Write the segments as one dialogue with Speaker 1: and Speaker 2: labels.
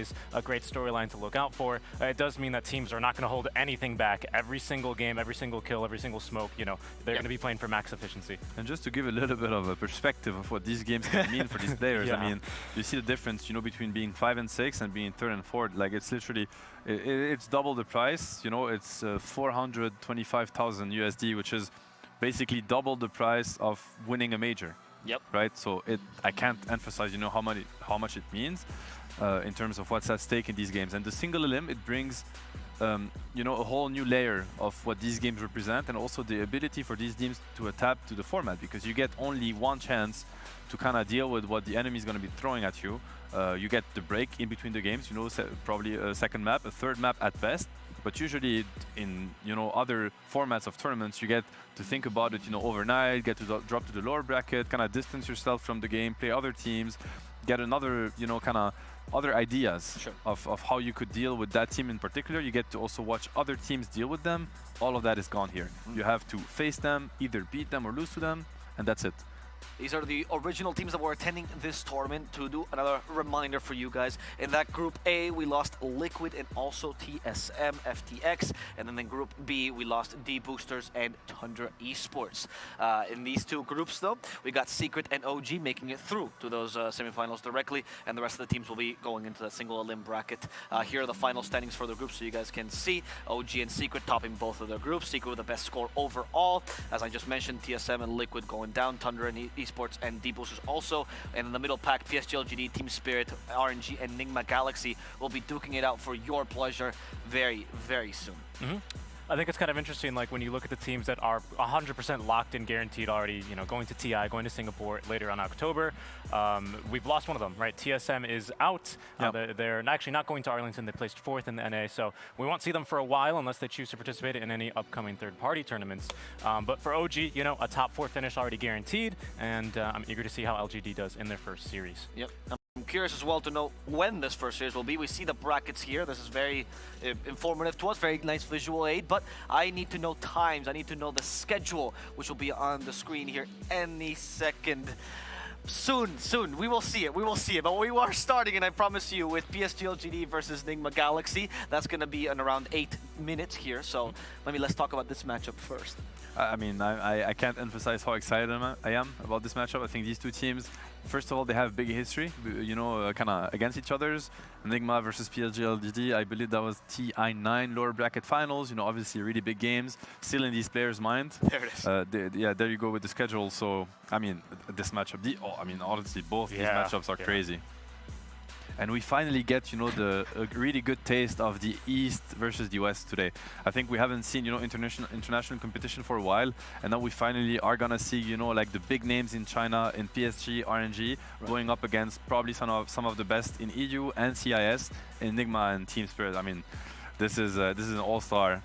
Speaker 1: is a great storyline to look out for. It does mean that teams are not going to hold anything back. Every single game, every single kill, every single smoke, you know, they're going to be playing for max efficiency.
Speaker 2: And just to give a little bit of a perspective of what these games can mean for these players, I mean, you see the difference, you know, between being 5 and 6 and being 3rd and 4th. Like, it's literally, it's double the price. You know, it's 425,000 USD, which is basically double the price of winning a major.
Speaker 3: Yep.
Speaker 2: Right. So I can't emphasize, you know, how much it means in terms of what's at stake in these games. And the single elim, it brings, you know, a whole new layer of what these games represent, and also the ability for these teams to adapt to the format, because you get only one chance to kind of deal with what the enemy is going to be throwing at you. You get the break in between the games, you know, probably a second map, a third map at best. But usually in, you know, other formats of tournaments, you get to think about it, you know, overnight, get to drop to the lower bracket, kind of distance yourself from the game, play other teams, get another, you know, kind of other ideas of how you could deal with that team in particular. You get to also watch other teams deal with them. All of that is gone here. You have to face them, either beat them or lose to them, and that's it.
Speaker 3: These are the original teams that were attending this tournament. To do another reminder for you guys, in that Group A, we lost Liquid and also TSM FTX. And then in Group B, we lost D Boosters and Tundra Esports. In these two groups, though, we got Secret and OG making it through to those semifinals directly. And the rest of the teams will be going into that single elim bracket. Here are the final standings for the groups so you guys can see. OG and Secret topping both of their groups. Secret with the best score overall. As I just mentioned, TSM and Liquid going down. Tundra and Esports and D-Boosters also. And in the middle pack, PSG.LGD, Team Spirit, RNG, and Nigma Galaxy will be duking it out for your pleasure very, very soon.
Speaker 1: I think it's kind of interesting, like when you look at the teams that are 100% locked in, guaranteed already, you know, going to TI, going to Singapore later on October. We've lost one of them, right? TSM is out. They're actually not going to Arlington. They placed 4th in the NA, so we won't see them for a while unless they choose to participate in any upcoming third-party tournaments. But for OG, you know, a top 4 finish already guaranteed, and I'm eager to see how LGD does in their first series.
Speaker 3: Yep. I'm curious as well to know when this first series will be. We see the brackets here. This is very informative to us, very nice visual aid, but I need to know times. I need to know the schedule, which will be on the screen here any second. Soon. We will see it. But we are starting, and I promise you, with PSG.LGD versus Nigma Galaxy. That's going to be in around 8 minutes here. So let's talk about this matchup first.
Speaker 2: I mean, I can't emphasize how excited I am about this matchup. I think these two teams, first of all, they have big history, you know, kind of against each other's. Nigma versus PSG.LGD, I believe that was TI9 lower bracket finals. You know, obviously really big games, still in these players' mind.
Speaker 3: There it is.
Speaker 2: Yeah, there you go with the schedule. So, I mean, this matchup, I mean, honestly, both these matchups are crazy. And we finally get, you know, a really good taste of the East versus the West today. I think we haven't seen, you know, international competition for a while, and now we finally are gonna see, you know, like the big names in China, in PSG, RNG, going up against probably some of the best in EU and CIS, in Nigma and Team Spirit. I mean, this is an all-star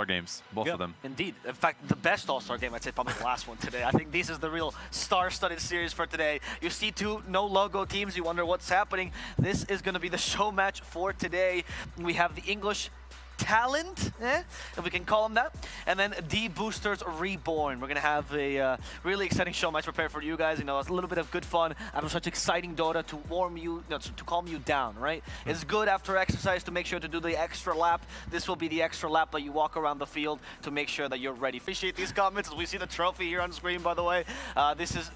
Speaker 2: games, both of them.
Speaker 3: Indeed. In fact, the best all-star game, I'd say probably the last one today. I think this is the real star-studded series for today. You see two no-logo teams, you wonder what's happening. This is going to be the show match for today. We have the English talent, if we can call them that, and then D Boosters Reborn. We're gonna have a really exciting show match prepared for you guys. You know, it's a little bit of good fun after such exciting Dota to warm you, to calm you down, right? It's good after exercise to make sure to do the extra lap. This will be the extra lap that you walk around the field to make sure that you're ready. Appreciate these comments as we see the trophy here on screen, by the way. This is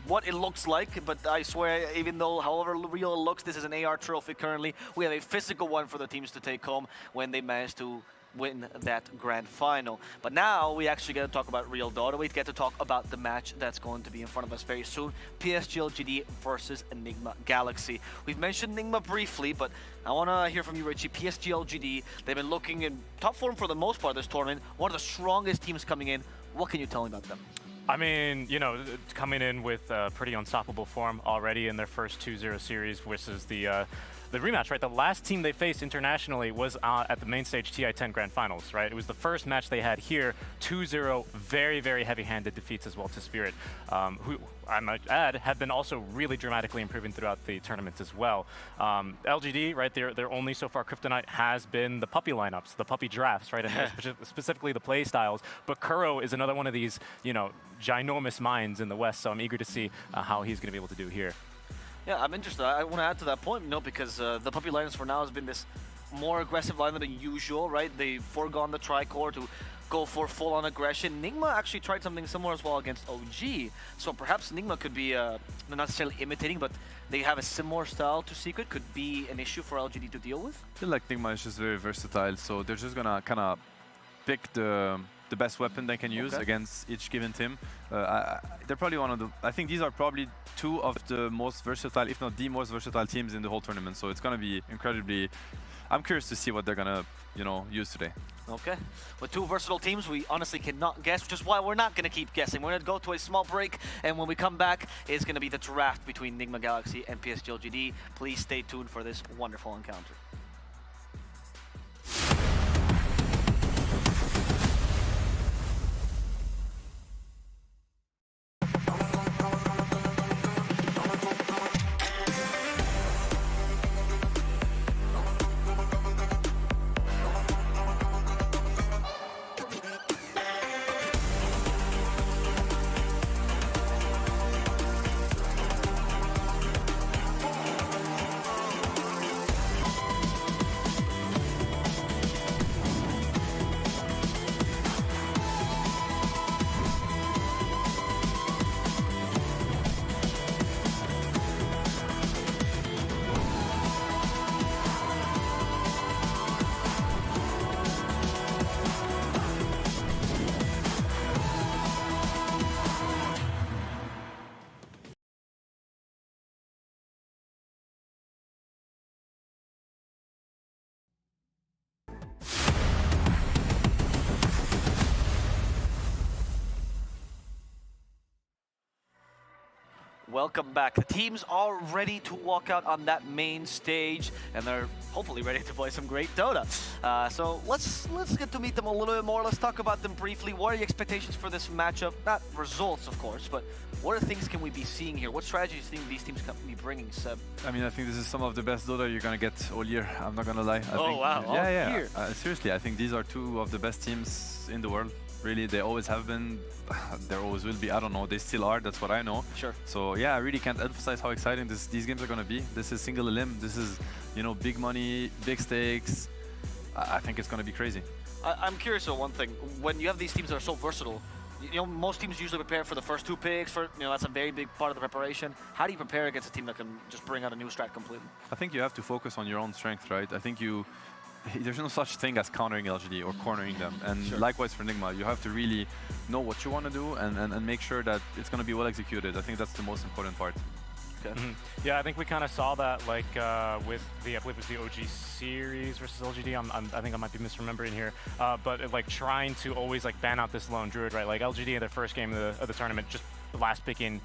Speaker 3: what it looks like, but I swear, even though however real it looks, this is an AR trophy currently. We have a physical one for the teams to take home when they manage to win that grand final. But now we actually get to talk about real Dota. We get to talk about the match that's going to be in front of us very soon. PSG.LGD versus Nigma Galaxy. We've mentioned Nigma briefly, but I want to hear from you, Richie. PSG.LGD, they've been looking in top form for the most part of this tournament. One of the strongest teams coming in. What can you tell me about them?
Speaker 1: I mean, you know, coming in with pretty unstoppable form already in their first 2-0 series versus the rematch, right? The last team they faced internationally was at the main stage TI10 Grand Finals, right? It was the first match they had here, 2-0, very, very heavy-handed defeats as well to Spirit, who, I might add, have been also really dramatically improving throughout the tournament as well. LGD, right, their only so far kryptonite has been the puppy lineups, the puppy drafts, right, and specifically the play styles. But Kuro is another one of these, you know, ginormous minds in the West, so I'm eager to see how he's going to be able to do here.
Speaker 3: Yeah, I'm interested. I want to add to that point, because the Puppy Lions for now has been this more aggressive lineup than usual, right? They've foregone the tricore to go for full-on aggression. Nigma actually tried something similar as well against OG, so perhaps Nigma could be not necessarily imitating, but they have a similar style to Secret, could be an issue for LGD to deal with.
Speaker 2: I feel like Nigma is just very versatile, so they're just gonna kind of pick the best weapon they can use against each given team. They're probably one of the... I think these are probably two of the most versatile, if not the most versatile teams in the whole tournament, so it's gonna be incredibly... I'm curious to see what they're gonna, use today.
Speaker 3: Okay, with two versatile teams, we honestly cannot guess, which is why we're not going to keep guessing. We're going to go to a small break, and when we come back, it's going to be the draft between Nigma Galaxy and PSG.LGD. Please stay tuned for this wonderful encounter. Welcome back. The teams are ready to walk out on that main stage, and they're hopefully ready to play some great Dota. So let's get to meet them a little bit more. Let's talk about them briefly. What are your expectations for this matchup? Not results, of course, but what are things can we be seeing here? What strategies do you think these teams can be bringing, Seb?
Speaker 2: I mean, I think this is some of the best Dota you're gonna get all year. I'm not gonna lie.
Speaker 3: Wow.
Speaker 2: Yeah. Seriously, I think these are two of the best teams in the world. Really, they always have been. There always will be. I don't know. They still are. That's what I know.
Speaker 3: Sure.
Speaker 2: So yeah, I really can't emphasize how exciting these games are gonna be. This is single elim. This is, big money, big stakes. I think it's gonna be crazy.
Speaker 3: I'm curious of one thing. When you have these teams that are so versatile, most teams usually prepare for the first two picks. That's a very big part of the preparation. How do you prepare against a team that can just bring out a new strat completely?
Speaker 2: I think you have to focus on your own strength, right? I think there's no such thing as countering LGD or cornering them. And likewise for Nigma, you have to really know what you want to do and make sure that it's going to be well executed. I think that's the most important part.
Speaker 3: Okay.
Speaker 1: Yeah, I think we kind of saw that with the, I believe it was the OG series versus LGD. I think I might be misremembering here. But trying to always ban out this lone druid, right? Like LGD in their first game of the tournament, just last picking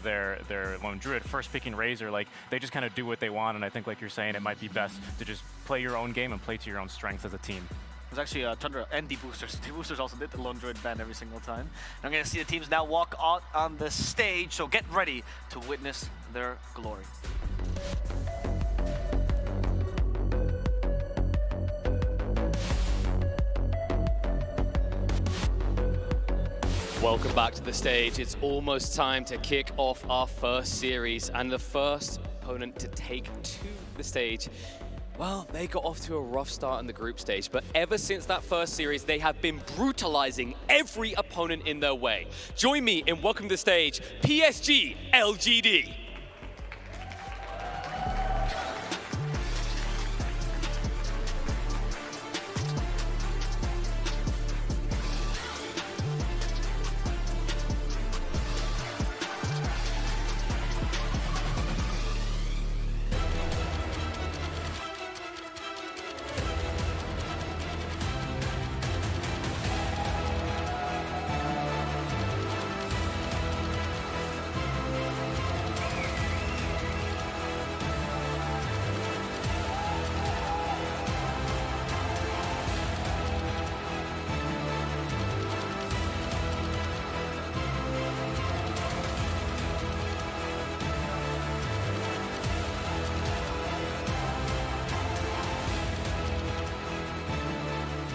Speaker 1: their lone druid, first picking Razor, they just kind of do what they want, and I think you're saying, it might be best to just play your own game and play to your own strengths as a team.
Speaker 3: There's actually Tundra and D-Boosters. D-Boosters also did the lone druid ban every single time. And I'm going to see the teams now walk out on the stage, so get ready to witness their glory.
Speaker 4: Welcome back to the stage. It's almost time to kick off our first series, and the first opponent to take to the stage, well, they got off to a rough start in the group stage, but ever since that first series, they have been brutalizing every opponent in their way. Join me in welcoming to the stage, PSG.LGD.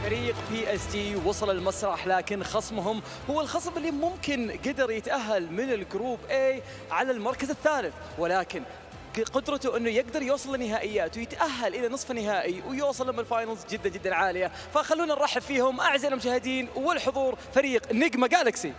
Speaker 5: فريق PSG وصل المسرح، لكن خصمهم هو الخصم اللي ممكن قدر يتأهل من الجروب A على المركز الثالث، ولكن قدرته انه يقدر يوصل لنهائيات ويتاهل الى نصف النهائي ويوصل لما الفاينلز جدا جدا عاليه، فخلونا نرحب فيهم اعزائي المشاهدين والحضور فريق نجما جالكسي.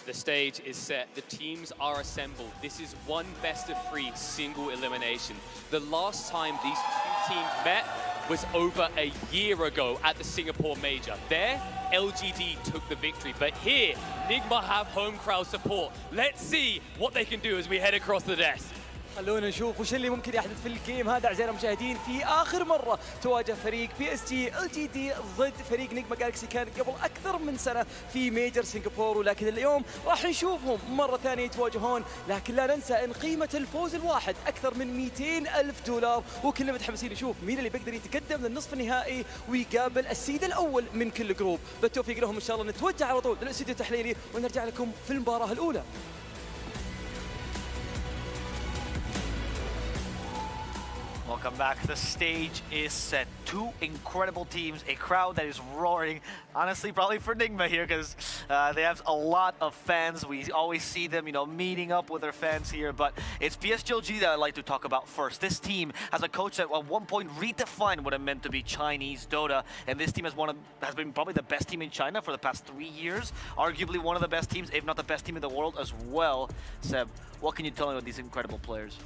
Speaker 4: The stage is set, the teams are assembled. This is one best of 3 single elimination. The last time these two teams met was over a year ago at the Singapore Major. There, LGD took the victory, but here, Nigma have home crowd support. Let's see what they can do as we head across the desk.
Speaker 5: خلونا نشوف وش اللي ممكن يحدث في الجيم هذا اعزائنا المشاهدين. في اخر مره تواجه فريق PSG.LGD ضد فريق نجما جالكسي كان قبل اكثر من سنه في ميجر سنغافورة، ولكن اليوم راح نشوفهم مره ثانيه يتواجهون. لكن لا ننسى ان قيمه الفوز الواحد اكثر من 200,000 دولار، وكلنا متحمسين نشوف مين اللي بيقدر يتقدم للنصف النهائي ويقابل السيد الاول من كل جروب. بالتوفيق لهم ان شاء الله. نتوجه على طول للاستوديو التحليلي ونرجع لكم في المباراه الاولى.
Speaker 3: Welcome back. The stage is set. 2 incredible teams, a crowd that is roaring. Honestly, probably for Nigma here, because they have a lot of fans. We always see them, meeting up with their fans here. But it's PSG.LGD that I'd like to talk about first. This team has a coach that at one point redefined what it meant to be Chinese Dota, and this team has been probably the best team in China for the past 3 years. Arguably one of the best teams, if not the best team in the world as well. Seb, what can you tell me about these incredible players?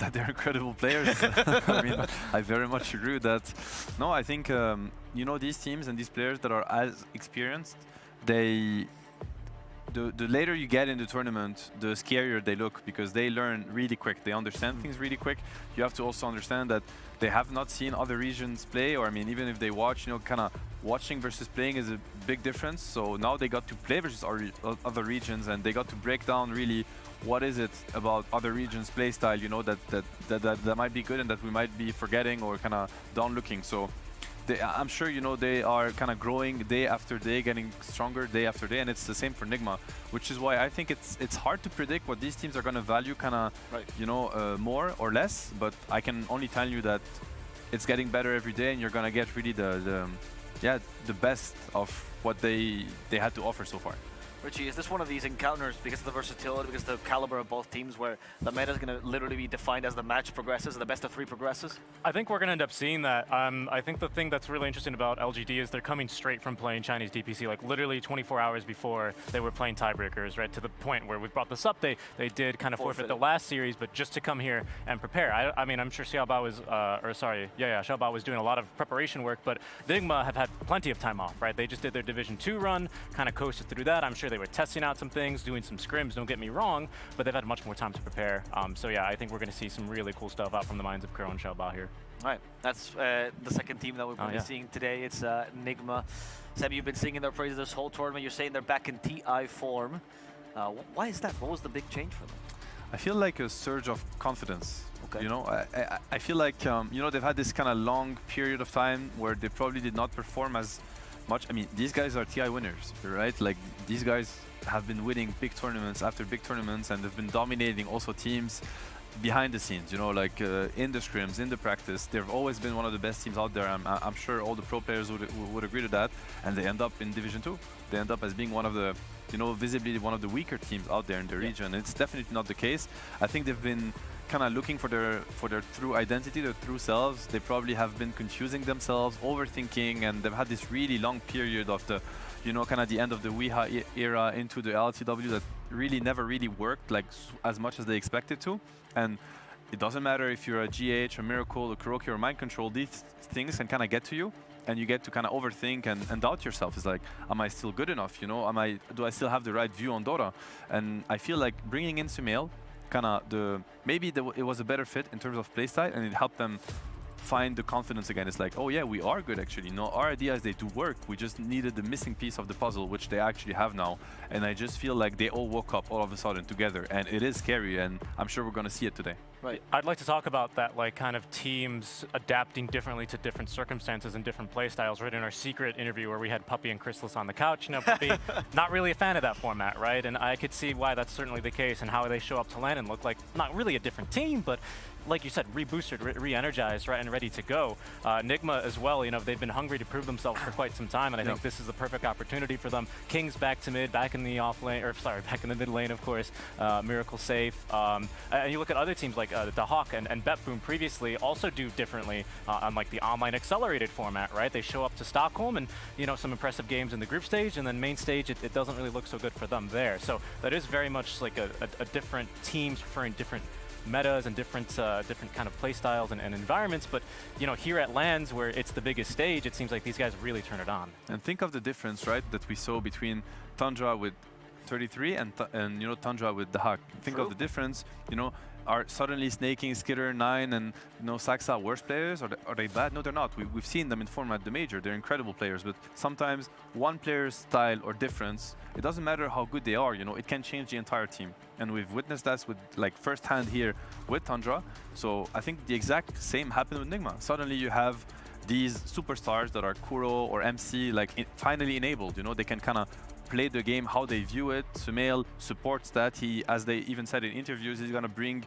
Speaker 2: That they're incredible players. I mean, I very much agree with that. No, I think, these teams and these players that are as experienced, the later you get in the tournament, the scarier they look, because they learn really quick. They understand things really quick. You have to also understand that they have not seen other regions play, or I mean, even if they watch, kind of watching versus playing is a big difference. So now they got to play versus other regions, and they got to break down really what is it about other regions' play style, that might be good and that we might be forgetting or kind of down looking. So I'm sure they are kind of growing day after day, getting stronger day after day, and it's the same for Nigma, which is why I think it's hard to predict what these teams are going to value kind of more or less. But I can only tell you that it's getting better every day, and you're going to get really the best of what they had to offer so far.
Speaker 3: Richie, is this one of these encounters because of the versatility, because of the caliber of both teams, where the meta is going to literally be defined as the match progresses, the best of 3 progresses?
Speaker 1: I think we're going to end up seeing that. I think the thing that's really interesting about LGD is they're coming straight from playing Chinese DPC, like literally 24 hours before they were playing tiebreakers, right? To the point where we brought this up, they did kind of forfeit the last series, but just to come here and prepare. I mean, I'm sure Xiaobao was, Xiaobao was doing a lot of preparation work, but Nigma have had plenty of time off, right? They just did their Division 2 run, kind of coasted through that. I'm sure they were testing out some things, doing some scrims, don't get me wrong, but they've had much more time to prepare. So yeah, I think we're going to see some really cool stuff out from the minds of Kuro and Xiaobao here.
Speaker 3: All right, that's the second team that we're going to be seeing today. It's Nigma. Seb, you've been singing their praises this whole tournament. You're saying they're back in TI form. Why is that? What was the big change for them?
Speaker 2: I feel like a surge of confidence.
Speaker 3: Okay.
Speaker 2: I feel like, they've had this kind of long period of time where they probably did not perform as much. I mean, these guys are TI winners, right? Like, these guys have been winning big tournaments after big tournaments, and they've been dominating also teams behind the scenes, in the scrims, in the practice. They've always been one of the best teams out there. I'm sure all the pro players would agree to that, and they end up in Division 2. They end up as being one of the, visibly one of the weaker teams out there in the region. It's definitely not the case. I think they've been kind of looking for their true identity, their true selves. They probably have been confusing themselves, overthinking, and they've had this really long period of the, kind of the end of the Weeha era into the LTW that really never really worked like as much as they expected to. And it doesn't matter if you're a GH, a Miracle, a Kuroki, or Mind Control, these things can kind of get to you, and you get to kind of overthink and doubt yourself. It's like, am I still good enough? Do I still have the right view on Dota? And I feel like bringing in Sumail, kind of it was a better fit in terms of playstyle, and it helped them find the confidence again. It's like, oh yeah, we are good actually. No, our ideas, they do work. We just needed the missing piece of the puzzle, which they actually have now. And I just feel like they all woke up all of a sudden together, and it is scary, and I'm sure we're gonna see it today.
Speaker 3: Right.
Speaker 1: I'd like to talk about that, like, kind of teams adapting differently to different circumstances and different play styles. Right in our secret interview where we had Puppy and Chrysalis on the couch, you know, Puppy, not really a fan of that format, right? And I could see why that's certainly the case, and how they show up to LAN and look like not really a different team, but like you said, reboosted, re-energized, right, and ready to go. Nigma as well, you know, they've been hungry to prove themselves for quite some time, and I think this is the perfect opportunity for them. King's back to mid, back in the off lane, or sorry, back in the mid lane, of course. Miracle safe. And you look at other teams like the Hawk and BetBoom previously also do differently on like the online accelerated format, right? They show up to Stockholm and, you know, some impressive games in the group stage, and then main stage, it doesn't really look so good for them there. So that is very much like a different teams preferring different metas and different kind of play styles and environments, but you know, here at LANs where it's the biggest stage, it seems like these guys really turn it on.
Speaker 2: And think of the difference, right, that we saw between Tundra with 33 and you know, Tundra with the Hawk. Think of the difference, you know. Are suddenly Snaking, Skitter, 9, and you know, Saxa worse players? Are they bad? No, they're not. We've seen them in format the major. They're incredible players, but sometimes one player's style or difference, it doesn't matter how good they are, you know, it can change the entire team. And we've witnessed that with like firsthand here with Tundra. So I think the exact same happened with Nigma. Suddenly you have these superstars that are Kuro or MC like finally enabled, you know, they can kind of play the game how they view it. Sumail supports that. He, as they even said in interviews, he's gonna bring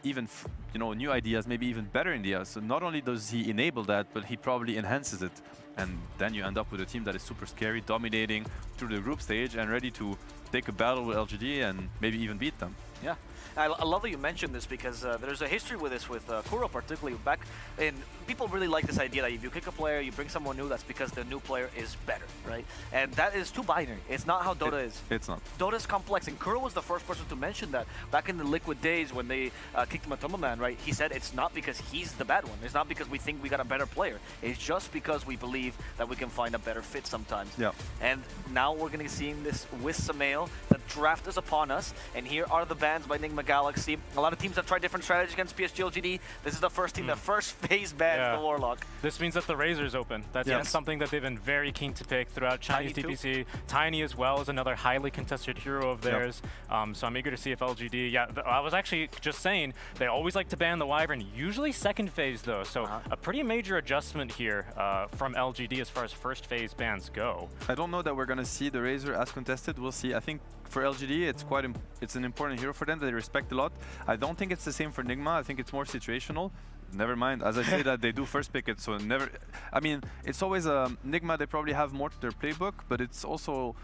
Speaker 2: even you know, new ideas, maybe even better ideas. So not only does he enable that, but he probably enhances it. And then you end up with a team that is super scary, dominating through the group stage and ready to take a battle with LGD and maybe even beat them.
Speaker 3: Yeah. I love that you mentioned this because there's a history with this with Kuro particularly back in. People really like this idea that if you kick a player, you bring someone new, that's because the new player is better, right? And that is too binary. It's not how Dota is.
Speaker 2: It's not.
Speaker 3: Dota is complex, and Kuro was the first person to mention that back in the Liquid days when they kicked Matoma Man, right? He said it's not because he's the bad one. It's not because we think we got a better player. It's just because we believe that we can find a better fit sometimes.
Speaker 2: Yeah.
Speaker 3: And now we're going to be seeing this with Sumail. The draft is upon us, and here are the bans by Nigma Galaxy. A lot of teams have tried different strategies against PSG.LGD. This is the first team that first phase bans the Warlock.
Speaker 1: This means that the Razor's open. That's something that they've been very keen to pick throughout Chinese DPC. Tiny as well is another highly contested hero of theirs. So I'm eager to see if LGD, I was actually just saying, they always like to ban the Wyvern, usually second phase though. So a pretty major adjustment here from LGD as far as first phase bans go.
Speaker 2: I don't know that we're gonna see the Razor as contested. We'll see. I think for LGD, it's an important hero for them that they respect a lot. I don't think it's the same for Nigma. I think it's more situational. Never mind. As I say that, they do first pick it, so never. I mean, it's always Nigma. They probably have more to their playbook, but it's also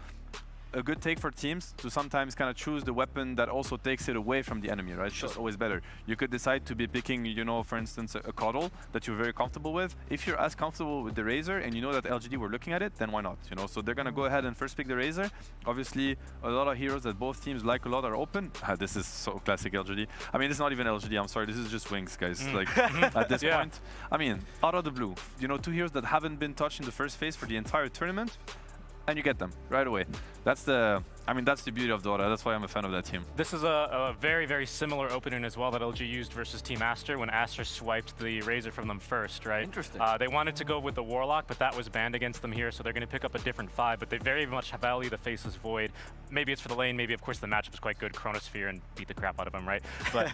Speaker 2: a good take for teams to sometimes kind of choose the weapon that also takes it away from the enemy, right? It's just always better. You could decide to be picking, you know, for instance, a Cuddle that you're very comfortable with. If you're as comfortable with the Razor and you know that LGD were looking at it, then why not, you know? So they're going to go ahead and first pick the Razor. Obviously, a lot of heroes that both teams like a lot are open. This is so classic LGD. I mean, this is not even LGD, I'm sorry. This is just Wings, guys. Like, at this point. I mean, out of the blue, you know, two heroes that haven't been touched in the first phase for the entire tournament, and you get them right away. That's the beauty of Dota. That's why I'm a fan of that team.
Speaker 1: This is a very, very similar opening as well that LG used versus Team Aster when Aster swiped the Razor from them first, right?
Speaker 3: Interesting.
Speaker 1: They wanted to go with the Warlock, but that was banned against them here, so they're going to pick up a different 5, but they very much value the Faceless Void. Maybe it's for the lane, maybe of course the matchup is quite good, Chronosphere, and beat the crap out of them, right? But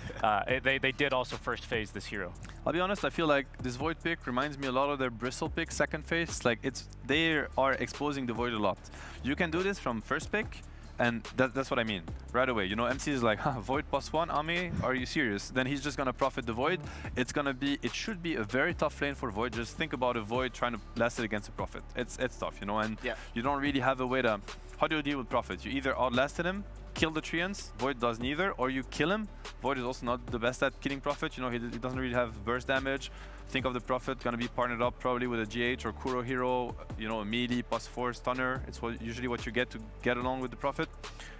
Speaker 1: they did also first phase this hero.
Speaker 2: I'll be honest, I feel like this Void pick reminds me a lot of their Bristle pick second phase. Like, they are exposing the Void a lot. You can do this from first pick, and that's what I mean, right away. You know, MC is like, Void +1, Ame, are you serious? Then he's just gonna profit the Void. It should be a very tough lane for Void. Just think about a Void trying to last it against a Prophet. It's tough, you know, and you don't really have a way to, how do you deal with Prophet? You either outlasted him, kill the Treants, Void does neither, or you kill him. Void is also not the best at killing Prophet, you know, he doesn't really have burst damage. Think of the Prophet gonna be partnered up probably with a GH or Kuro hero, you know, a melee +4 stunner. It's usually what you get to get along with the Prophet.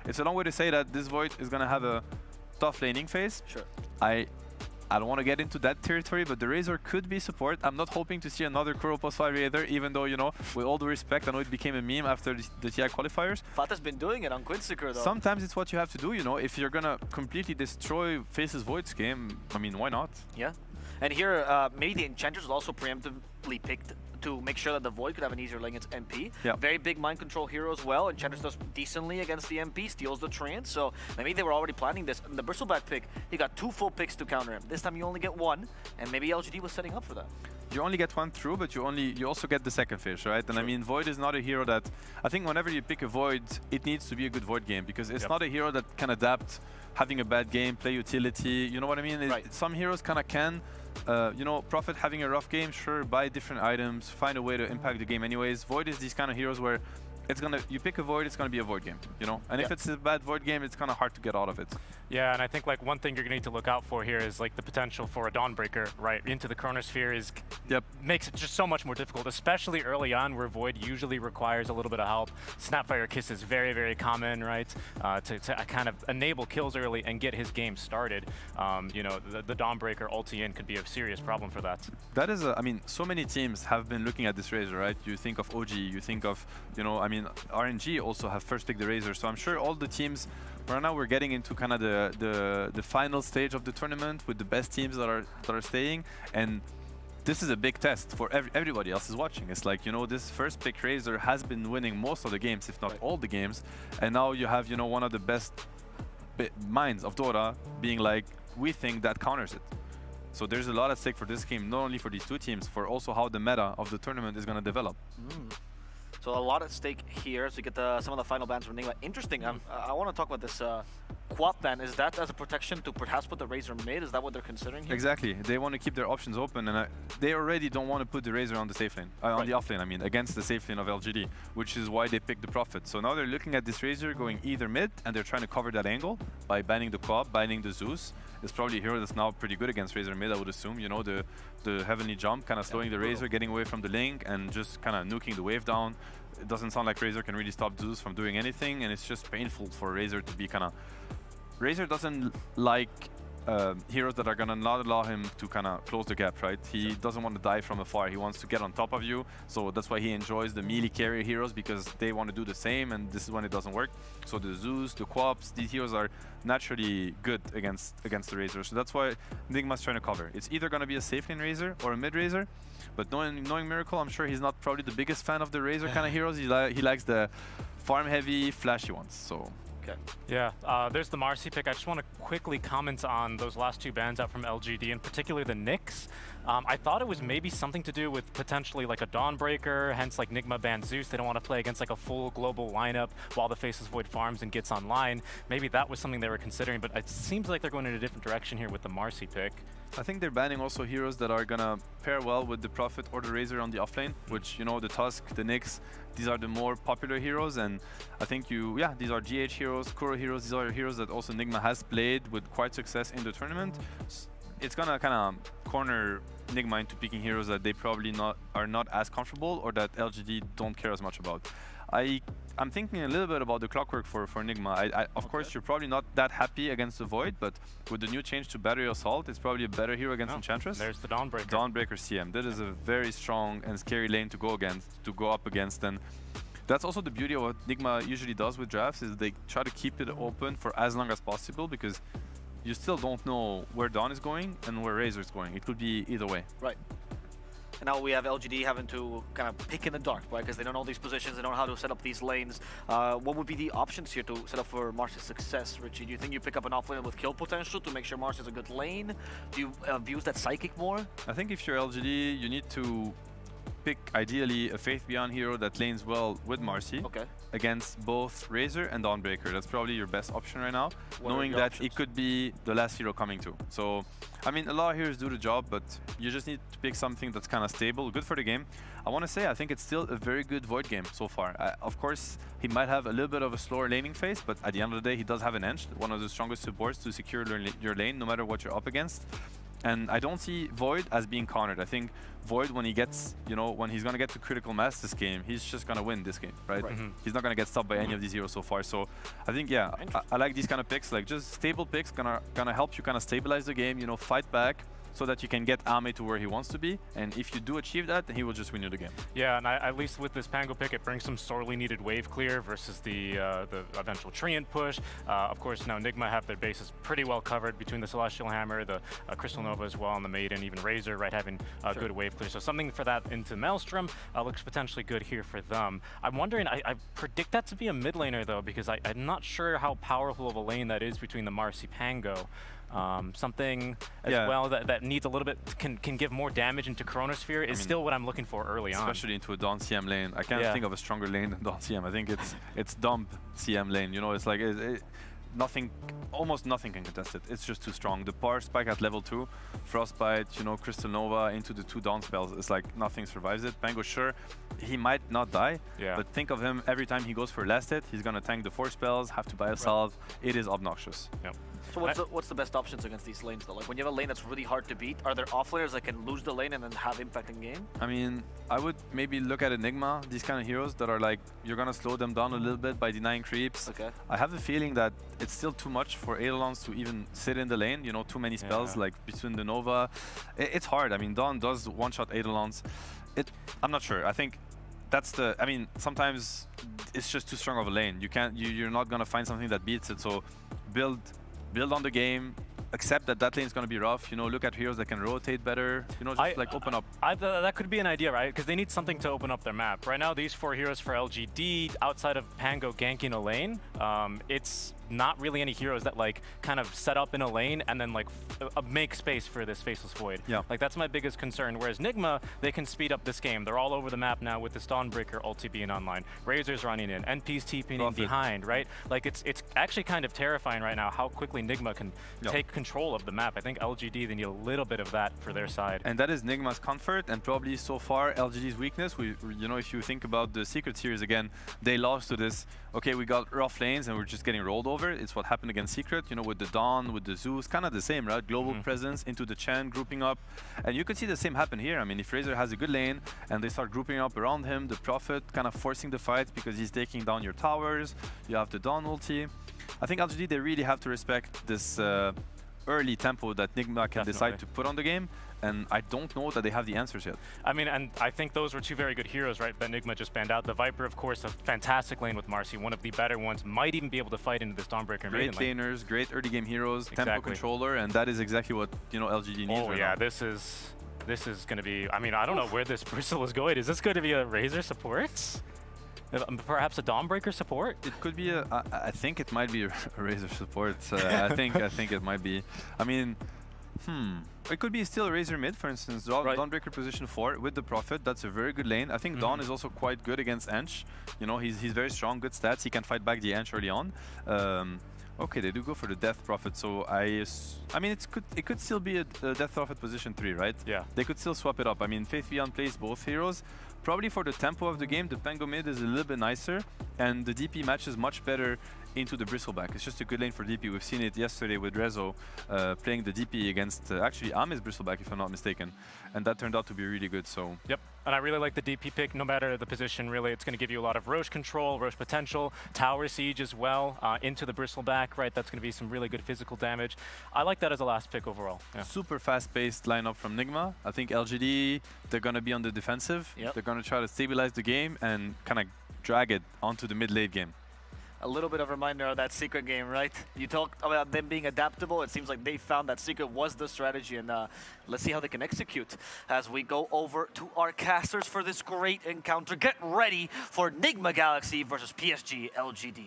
Speaker 2: It's a long way to say that this Void is gonna have a tough laning phase.
Speaker 3: Sure.
Speaker 2: I don't want to get into that territory, but the Razor could be support. I'm not hoping to see another Kuro +5 Razor, even though, you know, with all due respect, I know it became a meme after the TI qualifiers.
Speaker 3: Fata's been doing it on Quincycur though.
Speaker 2: Sometimes it's what you have to do, you know. If you're gonna completely destroy Faceless Void's game, I mean, why not?
Speaker 3: Yeah. And here, maybe the Enchantress was also preemptively picked to make sure that the Void could have an easier lane against MP.
Speaker 2: Yeah.
Speaker 3: Very big mind control hero as well. Enchantress does decently against the MP, steals the trance, so maybe they were already planning this. And the Bristleback pick, he got 2 full picks to counter him. This time you only get 1, and maybe LGD was setting up for that.
Speaker 2: You only get 1 through, but you also get the second fish, right? And
Speaker 3: True.
Speaker 2: I mean, Void is not a hero that... I think whenever you pick a Void, it needs to be a good Void game, because it's not a hero that can adapt having a bad game, play utility, you know what I mean?
Speaker 3: Right.
Speaker 2: Some heroes kind of can, you know, Prophet having a rough game, sure, buy different items, find a way to impact the game anyways. Void is these kind of heroes where it's gonna, you pick a Void, it's gonna be a Void game, you know? And if it's a bad Void game, it's kind of hard to get out of it.
Speaker 1: Yeah, and I think like one thing you're gonna need to look out for here is like the potential for a Dawnbreaker right into the Chronosphere is makes it just so much more difficult, especially early on where Void usually requires a little bit of help. Snapfire Kiss is very, very common, right? To kind of enable kills early and get his game started. You know, the Dawnbreaker ulti in could be a serious problem for that.
Speaker 2: That is, I mean, so many teams have been looking at this Razor, right? You think of OG, you think of, you know, I mean, RNG also have first picked the Razor, so I'm sure all the teams, right now we're getting into kind of the final stage of the tournament with the best teams that are staying, and this is a big test for everybody else is watching. It's like, you know, this first pick Razor has been winning most of the games, if not all the games, and now you have, you know, one of the best minds of Dota being like, we think that counters it. So there's a lot at stake for this game, not only for these two teams, for also how the meta of the tournament is going to develop.
Speaker 3: So a lot at stake here as we get some of the final bans from Nigma. Interesting, I want to talk about this Quap ban. Is that as a protection to perhaps put the Razor mid? Is that what they're considering here?
Speaker 2: Exactly. They want to keep their options open, and they already don't want to put the Razor on the safe lane, on the off lane, I mean, against the safe lane of LGD, which is why they picked the Prophet. So now they're looking at this Razor going either mid, and they're trying to cover that angle by banning the Quap, banning the Zeus. It's probably a hero that's now pretty good against Razor mid, I would assume. You know, the Heavenly Jump, kind of slowing the Razor, getting away from the link, and just kind of nuking the wave down. It doesn't sound like Razor can really stop Zeus from doing anything, and it's just painful for Razor to be kind of... Razor doesn't like heroes that are going to not allow him to kind of close the gap, right? He doesn't want to die from afar. He wants to get on top of you, so that's why he enjoys the melee carry heroes, because they want to do the same, and this is when it doesn't work. So the Zeus, the Quaps, these heroes are naturally good against the Razor, so that's why Nigma's trying to cover. It's either going to be a safe lane Razor or a mid Razor, but knowing Miracle, I'm sure he's not probably the biggest fan of the Razor kind of heroes. He likes the farm-heavy, flashy ones, so...
Speaker 3: Okay.
Speaker 1: Yeah, there's the Marcy pick. I just want to quickly comment on those last 2 bans out from LGD, and particularly the Nyx. I thought it was maybe something to do with potentially like a Dawnbreaker, hence like Nigma banned Zeus. They don't want to play against like a full global lineup while the Faceless Void farms and gets online. Maybe that was something they were considering, but it seems like they're going in a different direction here with the Marcy pick.
Speaker 2: I think they're banning also heroes that are gonna pair well with the Prophet or the Razor on the offlane, which, you know, the Tusk, the Nyx, these are the more popular heroes, and I think these are GH heroes, Kuro heroes, these are heroes that also Nigma has played with quite success in the tournament. It's gonna kind of corner Nigma into picking heroes that they probably are not as comfortable, or that LGD don't care as much about. I'm thinking a little bit about the clockwork for Nigma. Of course, you're probably not that happy against the Void, but with the new change to Battery Assault, it's probably a better hero against Enchantress.
Speaker 1: There's the Dawnbreaker.
Speaker 2: Dawnbreaker CM. That is a very strong and scary lane to go up against, and that's also the beauty of what Nigma usually does with drafts, is they try to keep it open for as long as possible, because you still don't know where Dawn is going and where Razor is going. It could be either way.
Speaker 3: Right. And now we have LGD having to kind of pick in the dark, right? Because they don't know these positions, they don't know how to set up these lanes. What would be the options here to set up for Marcy's success, Richie? Do you think you pick up an offlane with kill potential to make sure Marcy's a good lane? Do you abuse that Psychic more?
Speaker 2: I think if you're LGD, you need to pick ideally a Faith Beyond hero that lanes well with Marcy against both Razor and Dawnbreaker. That's probably your best option right now, knowing that it could be the last hero coming too. So, I mean, a lot of heroes do the job, but you just need to pick something that's kind of stable, good for the game. I want to say, I think it's still a very good Void game so far. Of course, he might have a little bit of a slower laning phase, but at the end of the day, he does have an edge, one of the strongest supports to secure your lane, no matter what you're up against. And I don't see Void as being countered. I think Void, when he gets, you know, when he's going to get to critical mass this game, he's just going to win this game, right? He's not going to get stopped by any of these heroes so far. So I think, yeah, I like these kind of picks, like just stable picks, gonna help you kind of stabilize the game, you know, fight back, so that you can get Ame to where he wants to be. And if you do achieve that, then he will just win you the game.
Speaker 1: Yeah, and at least with this Pango pick, it brings some sorely needed wave clear versus the eventual Treant push. Of course, now Nigma have their bases pretty well covered between the Celestial Hammer, the Crystal Nova as well, and the Maiden, even Razor, right, having good wave clear. So something for that into Maelstrom looks potentially good here for them. I'm wondering, I predict that to be a mid laner though, because I'm not sure how powerful of a lane that is between the Marcy Pango. Something as well that needs a little bit, can give more damage into Chronosphere is still what I'm looking for early on.
Speaker 2: Especially into a Dawn CM lane. I can't think of a stronger lane than Dawn CM. I think it's dump CM lane. You know, it's like nothing, almost nothing can contest it. It's just too strong. The power spike at level 2, Frostbite, you know, Crystal Nova into the 2 Dawn spells. It's like nothing survives it. Pango, sure, he might not die, but think of him every time he goes for last hit, he's gonna tank the 4 spells, have to buy a salve. It is obnoxious.
Speaker 3: So what's the best options against these lanes though? Like when you have a lane that's really hard to beat, are there offlaners that can lose the lane and then have impact in game?
Speaker 2: I mean, I would maybe look at Enigma, these kind of heroes that are like, you're gonna slow them down a little bit by denying creeps.
Speaker 3: Okay.
Speaker 2: I have the feeling that it's still too much for Eidolons to even sit in the lane, you know, too many spells like between the Nova. It's hard. I mean, Dawn does one-shot Eidolons. I'm not sure. I think that's the, I mean, sometimes it's just too strong of a lane. You're not gonna find something that beats it, so build on the game, accept that lane is going to be rough, you know, look at heroes that can rotate better, you know, just like open up.
Speaker 1: That could be an idea, right? Because they need something to open up their map. Right now, these 4 heroes for LGD, outside of Pango ganking a lane, it's not really any heroes that like kind of set up in a lane and then like make space for this Faceless Void. Like that's my biggest concern. Whereas Nigma, they can speed up this game. They're all over the map now with the Dawnbreaker ulti being online. Razor's running in, NP's TPing in behind, right? Like it's actually kind of terrifying right now how quickly Nigma can take control of the map. I think LGD, they need a little bit of that for their side.
Speaker 2: And that is Nigma's comfort and probably so far LGD's weakness. You know, if you think about the Secret Series again, they lost to this, okay, we got rough lanes and we're just getting rolled over. It's what happened against Secret, you know, with the Dawn, with the Zeus, kind of the same, right? Global presence into the Chen, grouping up. And you could see the same happen here. I mean, if Razor has a good lane and they start grouping up around him, the Prophet kind of forcing the fight because he's taking down your towers. You have the Dawn ulti. I think LGD, they really have to respect this early tempo that Nigma can decide to put on the game. And I don't know that they have the answers yet.
Speaker 1: I mean, and I think those were 2 very good heroes, right, that Nigma just banned out. The Viper, of course, a fantastic lane with Marcy, one of the better ones, might even be able to fight into this Dawnbreaker.
Speaker 2: Great laners, great early game heroes, tempo controller, and that is exactly what, you know, LGD needs right now.
Speaker 1: This is going to be, I mean, I don't know where this Bristle is going. Is this going to be a Razor support? Perhaps a Dawnbreaker support?
Speaker 2: It could be I think it might be a Razor support. I think it might be. I mean, it could be still Razor mid, for instance. Dawnbreaker position 4 with the Prophet. That's a very good lane. I think Dawn is also quite good against Ench. You know, he's very strong, good stats. He can fight back the Ench early on. Okay, they do go for the Death Prophet, so I mean, it could still be a Death Prophet position 3, right? Yeah. They could still swap it up. I mean, Faith Beyond plays both heroes. Probably for the tempo of the game, the Pango mid is a little bit nicer, and the DP matches much better into the Bristleback. It's just a good lane for DP. We've seen it yesterday with Rezo playing the DP against actually Ame's Bristleback, if I'm not mistaken, and that turned out to be really good. So
Speaker 1: yep, and I really like the DP pick. No matter the position, really, it's going to give you a lot of Roche control, Roche potential, Tower Siege as well into the Bristleback. Right, that's going to be some really good physical damage. I like that as a last pick overall. Yeah.
Speaker 2: Super fast-paced lineup from Nigma. I think LGD, they're going to be on the defensive. They're going to try to stabilize the game and kind of drag it onto the mid-late game.
Speaker 3: A little bit of a reminder of that Secret game, right? You talked about them being adaptable. It seems like they found that Secret was the strategy, and let's see how they can execute as we go over to our casters for this great encounter. Get ready for Nigma Galaxy versus PSG.LGD.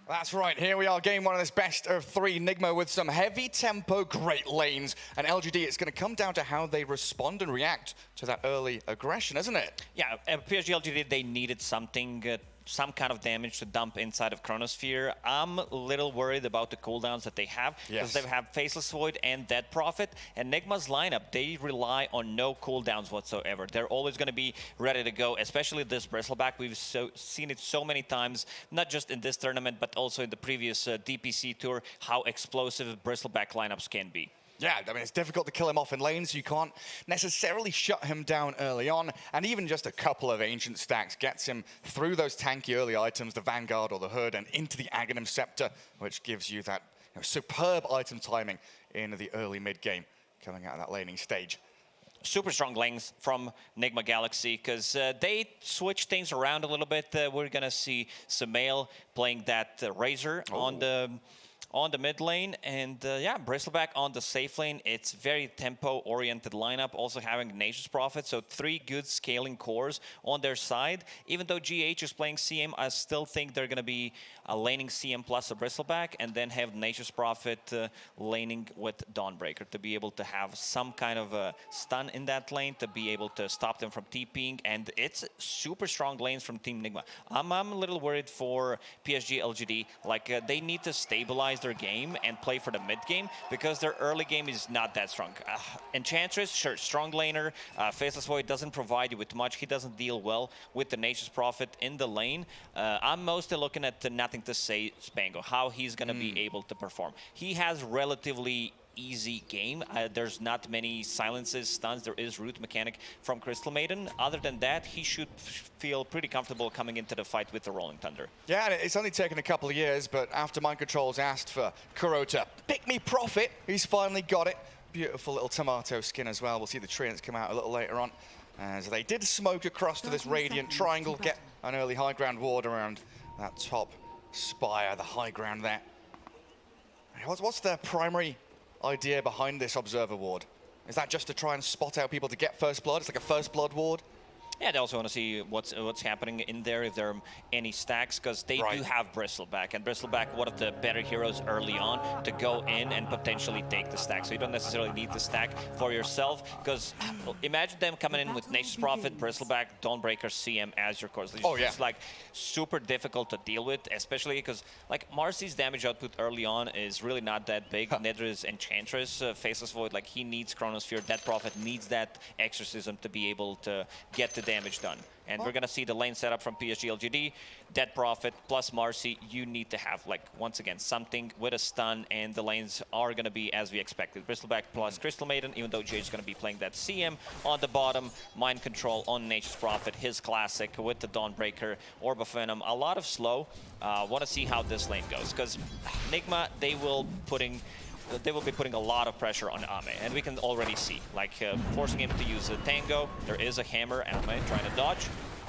Speaker 6: That's right, here we are, game 1 of this best of 3. Nigma with some heavy tempo, great lanes. And LGD, it's going to come down to how they respond and react to that early aggression, isn't it?
Speaker 7: Yeah, PSG.LGD, they needed something, some kind of damage to dump inside of Chronosphere. I'm a little worried about the cooldowns that they have, because they have Faceless Void and Dead Prophet, and Nigma's lineup, they rely on no cooldowns whatsoever. They're always going to be ready to go, especially this Bristleback. We've seen it so many times, not just in this tournament, but also in the previous DPC tour, how explosive Bristleback lineups can be.
Speaker 6: Yeah, I mean, it's difficult to kill him off in lanes. You can't necessarily shut him down early on, and even just a couple of Ancient stacks gets him through those tanky early items, the Vanguard or the Hood, and into the Aghanim Scepter, which gives you that superb item timing in the early mid-game. coming out of that laning stage.
Speaker 7: Super strong lanes from Nigma Galaxy because they switched things around a little bit. We're gonna see Sumail playing that Razor on the mid lane, and yeah, Bristleback on the safe lane. It's very tempo-oriented lineup, also having Nature's Prophet, so 3 good scaling cores on their side. Even though GH is playing CM, I still think they're going to be laning CM plus a Bristleback, and then have Nature's Prophet laning with Dawnbreaker to be able to have some kind of a stun in that lane, to be able to stop them from TPing, and it's super strong lanes from Team Nigma. I'm a little worried for PSG.LGD, like they need to stabilize their game and play for the mid game, because their early game is not that strong. Enchantress, sure, strong laner. Faceless Void doesn't provide you with much. He doesn't deal well with the Nature's Prophet in the lane. I'm mostly looking at the Nothing to Say Spango, how he's going to be able to perform. He has relatively easy game. There's not many silences, stuns. There is root mechanic from Crystal Maiden. Other than that, he should feel pretty comfortable coming into the fight with the Rolling Thunder.
Speaker 6: Yeah, and it's only taken a couple of years, but after Mind Control's asked for Kuro to pick me Prophet, he's finally got it. Beautiful little tomato skin as well. We'll see the treants come out a little later on, as they did smoke across to this Radiant Triangle, get an early high ground ward around that top spire, the high ground there. What's their primary idea behind this Observer ward? Is that just to try and spot out people to get First Blood? It's like a First Blood ward?
Speaker 7: Yeah, they also want to see what's happening in there, if there are any stacks, because they do have Bristleback, and Bristleback, one of the better heroes early on to go in and potentially take the stack. So you don't necessarily need the stack for yourself, because imagine them coming in with Nature's Prophet, Bristleback, Dawnbreaker, CM as your cores. It's like super difficult to deal with, especially because like Marcy's damage output early on is really not that big. Nidra's Enchantress, Faceless Void, like he needs Chronosphere. That Prophet needs that Exorcism to be able to get the damage done. And we're going to see the lane setup from PSG.LGD. Dead Prophet plus Marcy, you need to have, like, once again, something with a stun, and the lanes are going to be as we expected. Bristleback plus Crystal Maiden, even though Jay is going to be playing that CM on the bottom. Mind Control on Nature's Prophet, his classic with the Dawnbreaker, Orb of Venom. A lot of slow. Want to see how this lane goes, because Nigma, they will be putting a lot of pressure on Ame, and we can already see, like, forcing him to use a Tango. There is a hammer. Ame trying to dodge.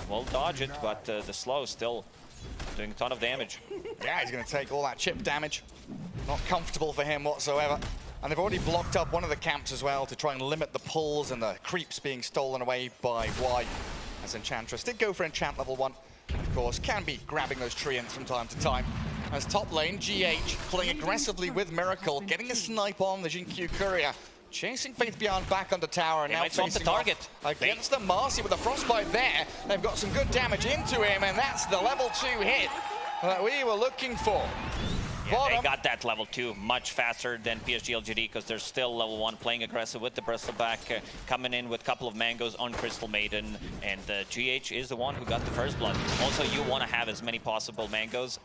Speaker 7: Will dodge it, but the slow is still doing a ton of damage.
Speaker 6: Yeah, he's going to take all that chip damage. Not comfortable for him whatsoever. And they've already blocked up one of the camps as well to try and limit the pulls and the creeps being stolen away by Y. As Enchantress did go for Enchant level 1. Of course, can be grabbing those treants from time to time. As top lane, GH playing aggressively with Miracle, getting a snipe on the Jinkyu Courier. Chasing Faith Beyond back under tower, and now facing
Speaker 7: the target
Speaker 6: against the Marcy with a Frostbite there. They've got some good damage into him, and that's the level 2 hit that we were looking for.
Speaker 7: Yeah, they got that level 2 much faster than PSG.LGD, because they're still level 1, playing aggressive with the Bristleback, coming in with a couple of mangoes on Crystal Maiden, and GH is the one who got the first blood. Also, you want to have as many possible mangoes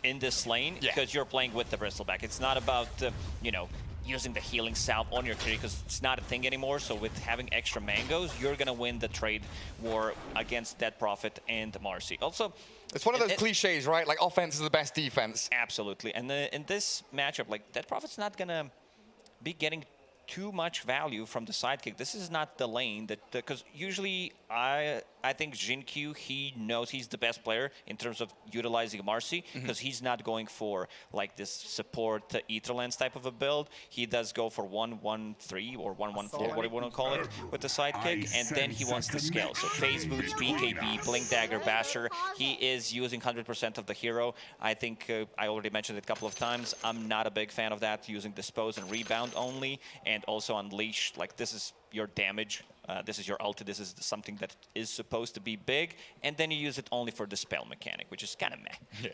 Speaker 7: in this lane, because you're playing with the Bristleback. It's not about, you know, using the healing salve on your carry, because it's not a thing anymore. So with having extra mangoes, you're going to win the trade war against Dead Prophet and Marcy. Also,
Speaker 6: it's one of those cliches, right? Like, offense is the best defense.
Speaker 7: Absolutely. And in this matchup, like, Dead Prophet's not going to be getting too much value from the sidekick. This is not the lane that, because usually I think Jinkyu, he knows he's the best player in terms of utilizing Marcy, because he's not going for like this support Etherlands type of a build. He does go for 1-1-3 or 1-1-4, what do you want to call it, with the sidekick, and then he wants to scale. So Phase Boots, BKB, Blink Dagger, Basher, he is using 100% of the hero. I think I already mentioned it a couple of times. I'm not a big fan of that, using Dispose and Rebound only, and also Unleash. Like, this is your damage. This is your ulti. This is something that is supposed to be big, and then you use it only for the spell mechanic, which is kind of meh.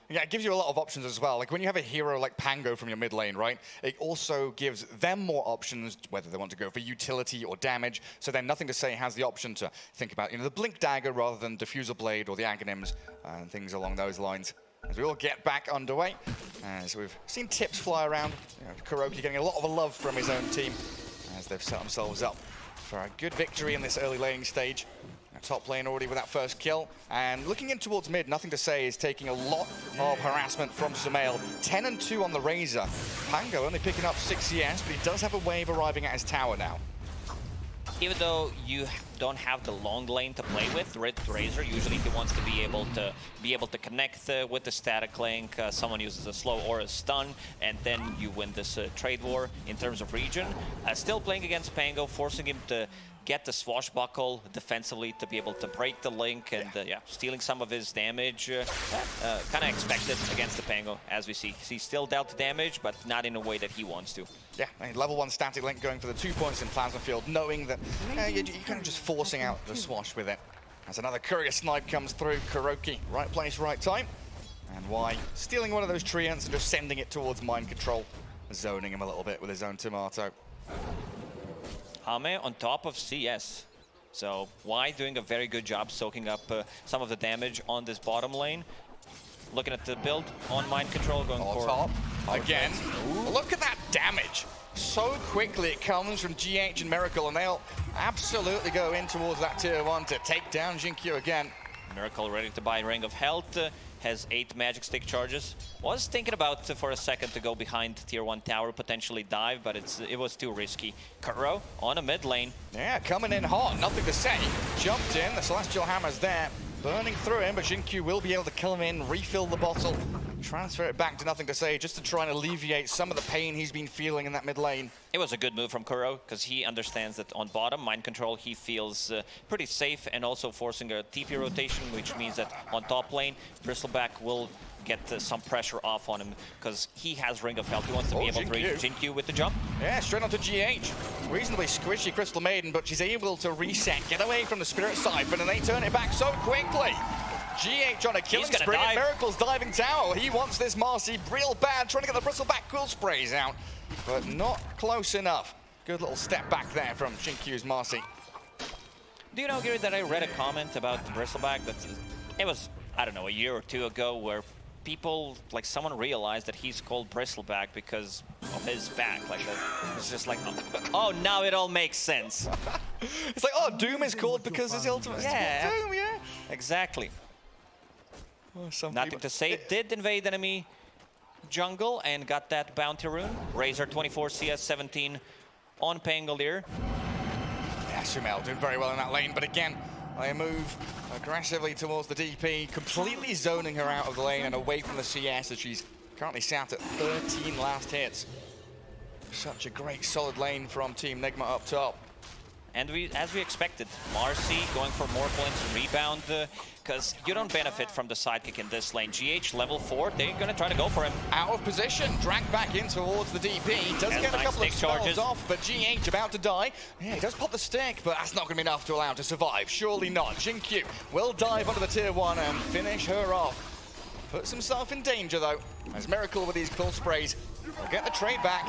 Speaker 6: Yeah, it gives you a lot of options as well. Like, when you have a hero like Pango from your mid lane, right, it also gives them more options, whether they want to go for utility or damage. So then Nothing to Say has the option to think about, you know, the Blink Dagger rather than Diffusal Blade or the Aghanims and things along those lines. As we all get back underway, as we've seen tips fly around, you know, Kuroki getting a lot of love from his own team as they've set themselves up for a good victory in this early laning stage. Top lane already with that first kill. And looking in towards mid, nothing to say is taking a lot of harassment from Sumail. 10 and 2 on the Razor. Pango only picking up 6 CS, but he does have a wave arriving at his tower now.
Speaker 7: Even though you don't have the long lane to play with Razor, usually he wants to be able to connect with the static link. Someone uses a slow or a stun, and then you win this trade war in terms of region. Still playing against Pango, forcing him to get the swashbuckle defensively to be able to break the link and stealing some of his damage. Kind of expected against the Pango, as we see. He still dealt damage, but not in a way that he wants to.
Speaker 6: Yeah, I mean, level 1 static link going for the 2 points in Plasma Field, knowing that you're kind of just forcing out the swash with it. As another courier snipe comes through, Kuroki, right place, right time. And Y stealing one of those treants and just sending it towards mind control, zoning him a little bit with his own tomato.
Speaker 7: Hame on top of CS. So Y doing a very good job soaking up some of the damage on this bottom lane. Looking at the build on mind control, going for
Speaker 6: top again. Look at that damage. So quickly it comes from GH and Miracle, and they'll absolutely go in towards that tier 1 to take down Jinkyu again.
Speaker 7: Miracle ready to buy Ring of Health. Has 8 magic stick charges. Was thinking about for a second to go behind tier 1 tower, potentially dive, but it was too risky. Kuro on a mid lane.
Speaker 6: Yeah, coming in hot, nothing to say. Jumped in, the Celestial Hammer's there, burning through him, but Jinkyu will be able to kill him in, refill the bottle, transfer it back to nothing to say, just to try and alleviate some of the pain he's been feeling in that mid lane.
Speaker 7: It was a good move from Kuro, because he understands that on bottom, mind control, he feels pretty safe, and also forcing a TP rotation, which means that on top lane, Bristleback will get some pressure off on him, because he has Ring of Health. He wants to be able to reach Jinkyu with the jump.
Speaker 6: Yeah, straight onto GH. Reasonably squishy Crystal Maiden, but she's able to reset, get away from the Spirit Siphon, and they turn it back so quickly. GH on a killing spree, and Miracle's diving tower. He wants this Marcy real bad, trying to get the Bristleback cool sprays out, but not close enough. Good little step back there from Jinkyu's Marcy.
Speaker 7: Do you know, Gary, that I read a comment about the Bristleback that it was, I don't know, a year or two ago, where people, like someone realized that he's called Bristleback because of his back. Like, it's just like, oh, now it all makes sense.
Speaker 6: It's like, oh, Doom is called because his ultimate is called Doom, yeah.
Speaker 7: Exactly.
Speaker 6: Well,
Speaker 7: nothing to say. Did invade enemy jungle and got that bounty rune. Razor 24, CS 17 on Pangolier.
Speaker 6: Yeah, Sumail doing very well in that lane, but again, they move aggressively towards the DP, completely zoning her out of the lane and away from the CS, as she's currently sat at 13 last hits. Such a great solid lane from Team Nigma up top.
Speaker 7: And as we expected, Marcy going for more points and rebound, because you don't benefit from the sidekick in this lane. GH level 4, they're going to try to go for him.
Speaker 6: Out of position, dragged back in towards the DP. Does get a couple of spells off, but GH about to die. Yeah, he does pop the stick, but that's not going to be enough to allow him to survive. Surely not. Jinkyu will dive onto the tier 1 and finish her off. Puts himself in danger, though, as Miracle with these cool sprays will get the trade back.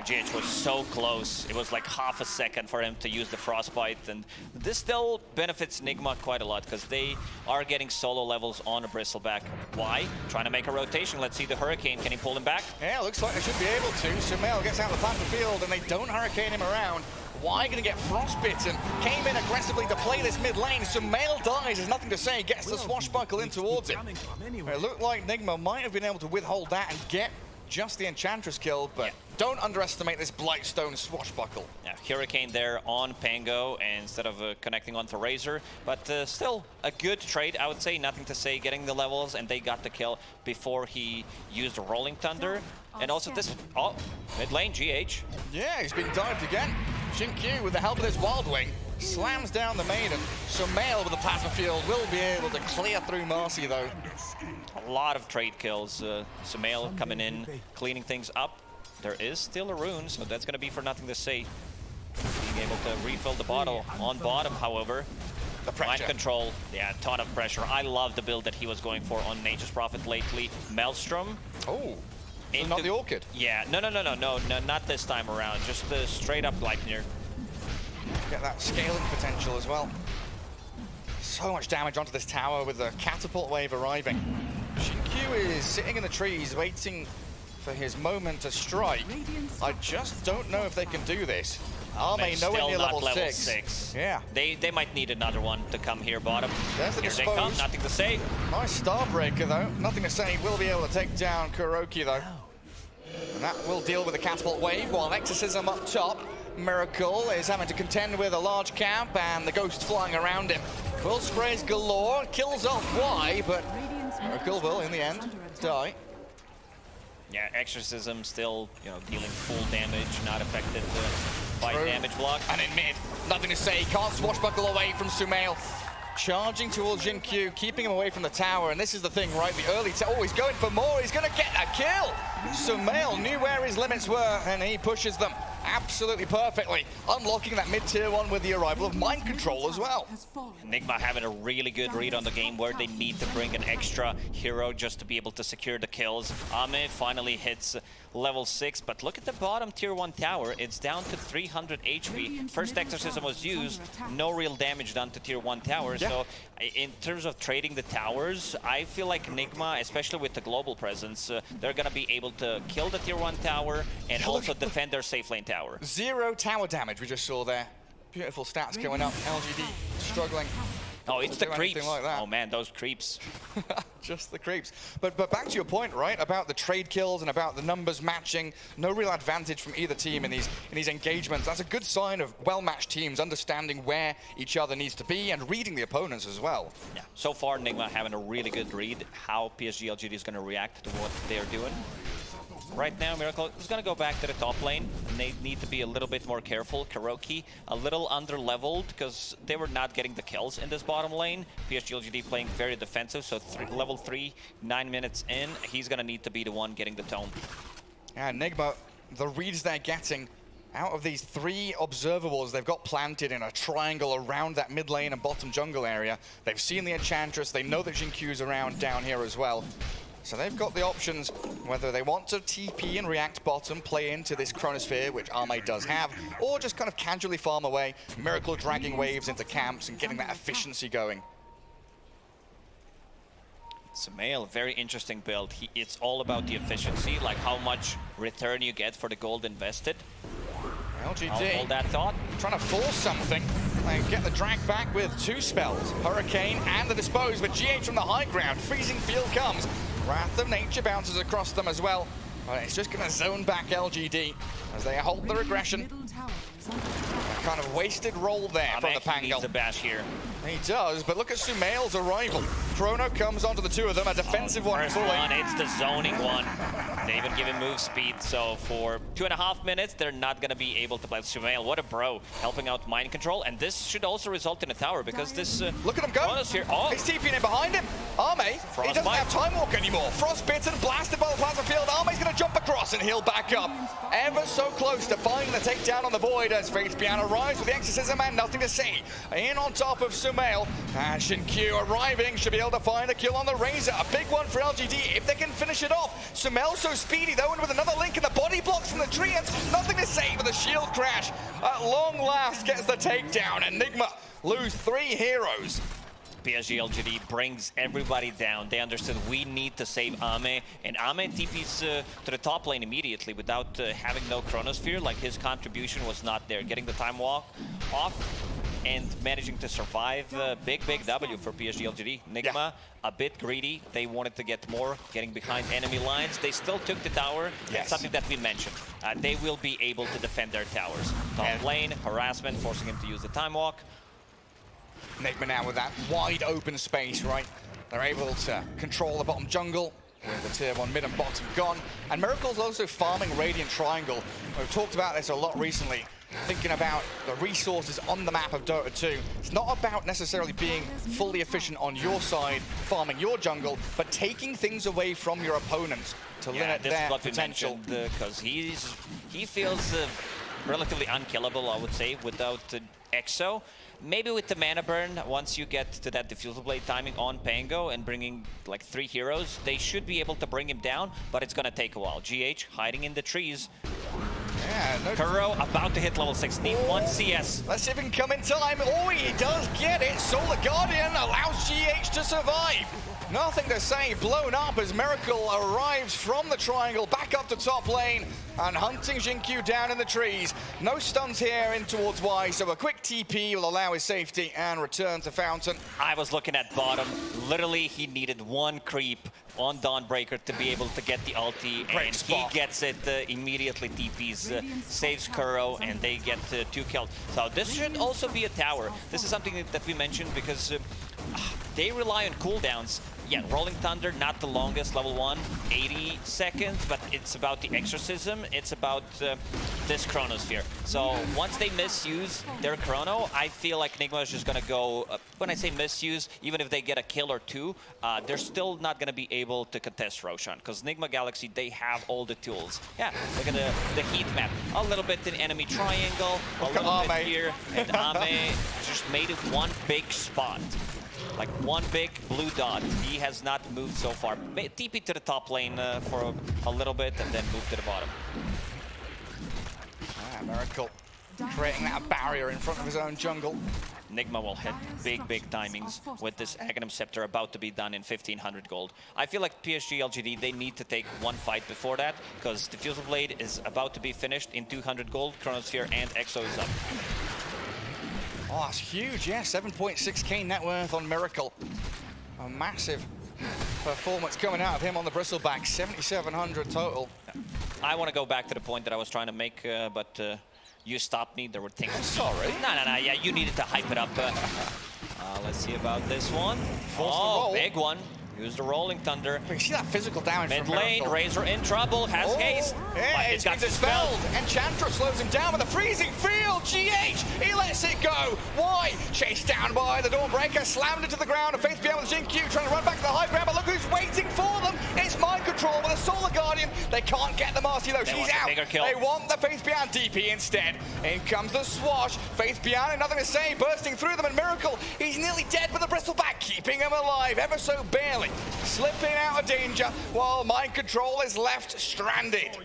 Speaker 7: GH was so close. It was like half a second for him to use the Frostbite, and this still benefits Nigma quite a lot because they are getting solo levels on a Bristleback. Why? Trying to make a rotation. Let's see the Hurricane. Can he pull him back?
Speaker 6: Yeah, looks like they should be able to. Sumail gets out of the plasma field and they don't Hurricane him around. Why going to get frostbitten? Came in aggressively to play this mid lane. Sumail dies, there's nothing to say. Gets the swashbuckle in towards it. It looked like Nigma might have been able to withhold that and get just the Enchantress kill, but don't underestimate this Blightstone swashbuckle.
Speaker 7: Yeah, Hurricane there on Pango instead of connecting onto Razor, but still a good trade, I would say. Nothing to say, getting the levels, and they got the kill before he used Rolling Thunder. And also this, mid lane, GH.
Speaker 6: Yeah, he's been dived again. Jinkyu, with the help of this Wild Wing, slams down the Maiden. Sumail with the Plasma Field will be able to clear through Marcy, though.
Speaker 7: A lot of trade kills. Sumail coming in, cleaning things up. There is still a rune, so that's going to be for nothing to say. Being able to refill the bottle on bottom, however.
Speaker 6: The pressure.
Speaker 7: Mind control, yeah, a ton of pressure. I love the build that he was going for on Nature's Prophet lately. Maelstrom.
Speaker 6: Oh, so not the Orchid?
Speaker 7: Yeah, no, not this time around. Just the straight up Lightning.
Speaker 6: Get that scaling potential as well. So much damage onto this tower with the catapult wave arriving. Jinkyu is sitting in the trees waiting for his moment to strike. I just don't know if they can do this. Arme
Speaker 7: Still
Speaker 6: nowhere near
Speaker 7: not
Speaker 6: level 6. Yeah.
Speaker 7: They might need another one to come here bottom.
Speaker 6: There's the
Speaker 7: Here they
Speaker 6: dispose.
Speaker 7: come, nothing to say.
Speaker 6: Nice Starbreaker though. Nothing to say. Will be able to take down Kuroki though. And that will deal with the catapult wave while Exorcism up top. Miracle is having to contend with a large camp and the ghost flying around him. Will sprays galore, kills off Y, but Miracle will in the end die.
Speaker 7: Yeah, Exorcism still, dealing full damage, not affected by damage block.
Speaker 6: And in mid, nothing to say. Can't swashbuckle away from Sumail. Charging towards Jin-Q, keeping him away from the tower. And this is the thing, right? The early oh, he's going for more. He's going to get a kill. Sumail knew where his limits were, and he pushes them absolutely perfectly, unlocking that mid-tier 1 with the arrival of Mind Control as well.
Speaker 7: Nigma having a really good read on the game where they need to bring an extra hero just to be able to secure the kills. Ame finally hits level 6, but look at the bottom tier 1 tower. It's down to 300 HP. First Exorcism was used, no real damage done to tier 1 tower.
Speaker 6: Yeah.
Speaker 7: So in terms of trading the towers, I feel like Nigma, especially with the global presence, they're going to be able to kill the tier 1 tower and also defend their safe lane tower.
Speaker 6: 0 tower damage we just saw there. Beautiful stats going up. LGD struggling.
Speaker 7: Oh, it's the creeps.
Speaker 6: Like that.
Speaker 7: Oh man, those creeps.
Speaker 6: Just the creeps. But back to your point, right, about the trade kills and about the numbers matching. No real advantage from either team in these engagements. That's a good sign of well-matched teams understanding where each other needs to be and reading the opponents as well.
Speaker 7: Yeah. So far, Nigma having a really good read how PSG.LGD is going to react to what they're doing. Right now, Miracle is going to go back to the top lane, and they need to be a little bit more careful. Kuroki a little under-leveled because they were not getting the kills in this bottom lane. PSG.LGD playing very defensive, so level 3, 9 minutes in, he's going to need to be the one getting the tome.
Speaker 6: Yeah, Nigma, the reads they're getting out of these 3 observables they've got planted in a triangle around that mid lane and bottom jungle area. They've seen the Enchantress, they know that Jin-Q's around down here as well. So they've got the options, whether they want to TP and react bottom, play into this Chronosphere, which Arme does have, or just kind of casually farm away, Miracle dragging waves into camps and getting that efficiency going.
Speaker 7: Sumail, very interesting build. It's all about the efficiency, like how much return you get for the gold invested.
Speaker 6: LGD,
Speaker 7: I'll hold that thought.
Speaker 6: Trying to force something and get the drag back with 2 spells, Hurricane and the Dispose, but GH from the high ground, Freezing Field comes. Wrath of Nature bounces across them as well. But it's just going to zone back LGD as they hold their aggression. A kind of wasted roll there from the Pangal.
Speaker 7: Needs a bash here.
Speaker 6: He does, but look at Sumail's arrival. Chrono comes onto the 2 of them, a defensive one
Speaker 7: First
Speaker 6: fully.
Speaker 7: one, it's the zoning one. They even give him move speed, so for 2.5 minutes, they're not going to be able to play Sumail. What a bro, helping out Mind Control, and this should also result in a tower, because this...
Speaker 6: look at him go!
Speaker 7: Here. Oh.
Speaker 6: He's TPing in behind him. Arme, he doesn't have Time Walk anymore. Frostbitten, blasted by the plasma field. Arme's going to jump across and heal back up. Ever so close to finding the takedown on the Void as Fate's Piano arrives with the Exorcism and nothing to see. In on top of Sumail. And Jin-Q arriving, should be able to find a kill on the Razor. A big one for LGD if they can finish it off. Sumail so speedy though, and with another link in the body blocks from the Treants. Nothing to say with a shield crash. At long last gets the takedown, and Nigma lose 3 heroes.
Speaker 7: PSG.LGD brings everybody down. They understood we need to save Ame, and Ame TPs to the top lane immediately without having no Chronosphere. Like, his contribution was not there. Getting the time walk off and managing to survive. Big W for PSG.LGD. Nigma, a bit greedy. They wanted to get more, getting behind enemy lines. They still took the tower. That's something that we mentioned. They will be able to defend their towers. Top lane, harassment, forcing him to use the time walk.
Speaker 6: Nigma now with that wide open space, right? They're able to control the bottom jungle with the tier 1 mid and bottom gone. And Miracle's also farming Radiant Triangle. We've talked about this a lot recently, thinking about the resources on the map of Dota 2. It's not about necessarily being fully efficient on your side, farming your jungle, but taking things away from your opponents to limit their potential.
Speaker 7: Because he feels relatively unkillable, I would say, without Exo. Maybe with the mana burn, once you get to that Diffusal Blade timing on Pango and bringing like 3 heroes, they should be able to bring him down, but it's gonna take a while. GH hiding in the trees.
Speaker 6: Yeah, no.
Speaker 7: Kuro about to hit level 6, need 1 CS.
Speaker 6: Let's see if he can come in time. Oh, he does get it. Solar Guardian allows GH to survive. Nothing to say, blown up as Miracle arrives from the triangle back up to top lane and hunting Jinkyu down in the trees. No stuns here in towards Y, so a quick TP will allow his safety and return to Fountain.
Speaker 7: I was looking at bottom. Literally, he needed one creep on Dawnbreaker to be able to get the ulti, and he gets it immediately. TPs, saves Kuro, and they get 2 kills. So this should also be a tower. This is something that we mentioned because they rely on cooldowns. Yeah, Rolling Thunder, not the longest, level 1, 80 seconds, but it's about the exorcism, it's about this Chronosphere. So once they misuse their Chrono, I feel like Nigma is just gonna go, when I say misuse, even if they get a kill or 2, they're still not gonna be able to contest Roshan, because Nigma Galaxy, they have all the tools. Yeah, look at the heat map, a little bit in enemy triangle, a little bit here, and Ame just made it one big spot. Like one big blue dot. He has not moved so far. TP to the top lane for a little bit and then move to the bottom.
Speaker 6: Miracle creating that barrier in front of his own jungle.
Speaker 7: Nigma will hit big timings with this Aghanim Scepter about to be done in 1500 gold. I feel like PSG.LGD, they need to take one fight before that, because Diffusal Blade is about to be finished in 200 gold, Chronosphere and Exo is up.
Speaker 6: Oh, that's huge, yeah, 7.6k net worth on Miracle. A massive performance coming out of him on the Bristleback, 7,700 total.
Speaker 7: I want to go back to the point that I was trying to make, but you stopped me. There were things.
Speaker 6: Sorry.
Speaker 7: No, yeah, you needed to hype it up. Let's see about this one. Oh, big one. Use the Rolling Thunder.
Speaker 6: You see that physical damage
Speaker 7: mid
Speaker 6: from
Speaker 7: lane,
Speaker 6: Miracle.
Speaker 7: Razor in trouble, has haste.
Speaker 6: Yeah, it's got dispelled. Enchantress slows him down with a freezing field. GH, he lets it go. Why? Chased down by the Dawnbreaker, slammed into the ground. And Faith Beyond with Jinkyu trying to run back to the high ground, but look who's waiting for them. It's Mind Control with a Solar Guardian. They can't get the Marcy though. She's out. They want the Faith Beyond DP instead. In comes the swash. Faith Beyond, nothing to say, bursting through them. And Miracle, he's nearly dead with the Bristleback, keeping him alive ever so barely. Slipping out of danger while Mind Control is left stranded.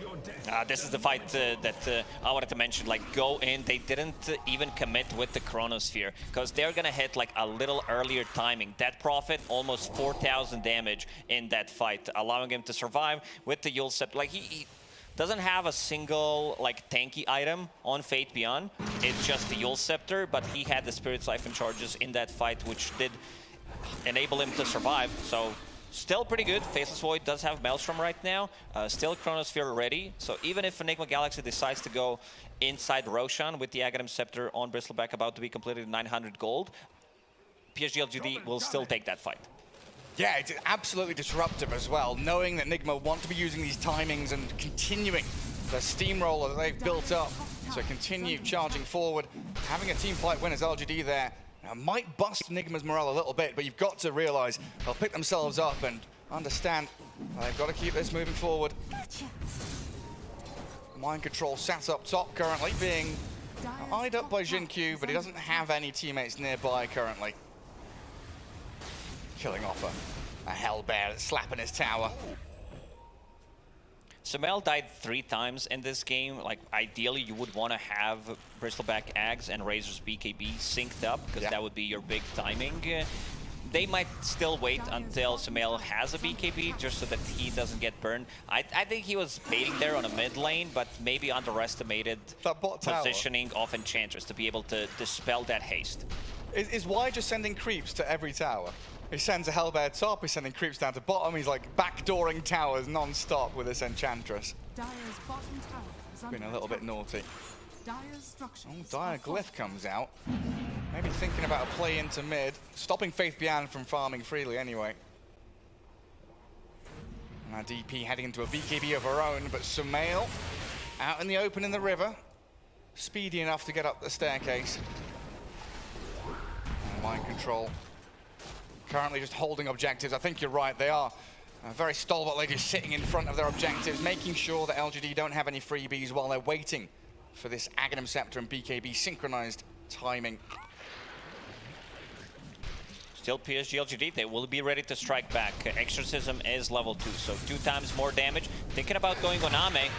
Speaker 7: This is the fight that I wanted to mention. Like, go in. They didn't even commit with the Chronosphere because they're gonna hit like a little earlier timing. That Prophet almost 4,000 damage in that fight, allowing him to survive with the Yule Scepter. Like he doesn't have a single like tanky item on Fate Beyond. It's just the Yule Scepter, but he had the Spirit Siphon charges in that fight, which did enable him to survive. So. Still pretty good. Faceless Void does have Maelstrom right now. Still Chronosphere ready. So even if Enigma Galaxy decides to go inside Roshan with the Aghanim Scepter on Bristleback about to be completed in 900 gold, PSG.LGD will still take that fight.
Speaker 6: Yeah, it's absolutely disruptive as well, knowing that Nigma want to be using these timings and continuing the steamroller that they've built up. So continue charging forward, having a team fight win as LGD there. Might bust Nigma's morale a little bit, but you've got to realize they'll pick themselves up and understand they've got to keep this moving forward. Mind Control sat up top currently, being eyed up by Jinkyu, but he doesn't have any teammates nearby currently. Killing off a Hellbear that's slapping his tower.
Speaker 7: Sumail died 3 times in this game. Like, ideally, you would want to have Bristleback Ags and Razor's BKB synced up, because that would be your big timing. They might still wait until Sumail has a BKB, just so that he doesn't get burned. I think he was baiting there on a mid lane, but maybe underestimated positioning of Enchantress to be able to dispel that haste.
Speaker 6: Is Y just sending creeps to every tower? He sends a Hellbear top, he's sending creeps down to bottom, he's like backdooring towers non-stop with this Enchantress. Been a little bit naughty. Dire Glyph comes out. Maybe thinking about a play into mid, stopping Faith Beyond from farming freely anyway. And our DP heading into a BKB of her own, but Sumail out in the open in the river. Speedy enough to get up the staircase. And Mind Control currently just holding objectives. I think you're right, they are very stalwartly just sitting in front of their objectives, making sure that LGD don't have any freebies while they're waiting for this Aghanim Scepter and BKB synchronized timing.
Speaker 7: Still PSG.LGD, they will be ready to strike back. Exorcism is level 2, so 2 times more damage. Thinking about going on Ame.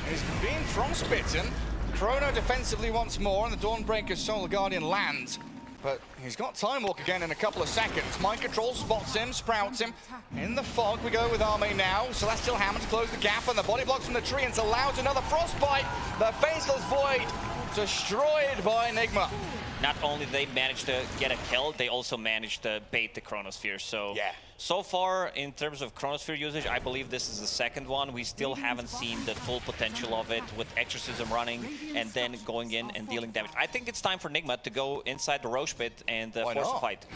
Speaker 6: He's being frostbitten. Chrono defensively once more, and the Dawnbreaker Solar Guardian lands. But he's got Time Walk again in a couple of seconds. Mind Control spots him, sprouts him. In the fog we go with Arme now. Celestial Hammer to close the gap, and the body blocks from the tree and allows another Frostbite. The Faceless Void destroyed by Nigma.
Speaker 7: Not only they managed to get a kill, they also managed to bait the Chronosphere. So,
Speaker 6: yeah.
Speaker 7: So far, in terms of Chronosphere usage, I believe this is the second one. We still haven't seen the full potential of it with Exorcism running and then going in and dealing damage. I think it's time for Nigma to go inside the Roche pit and force a fight.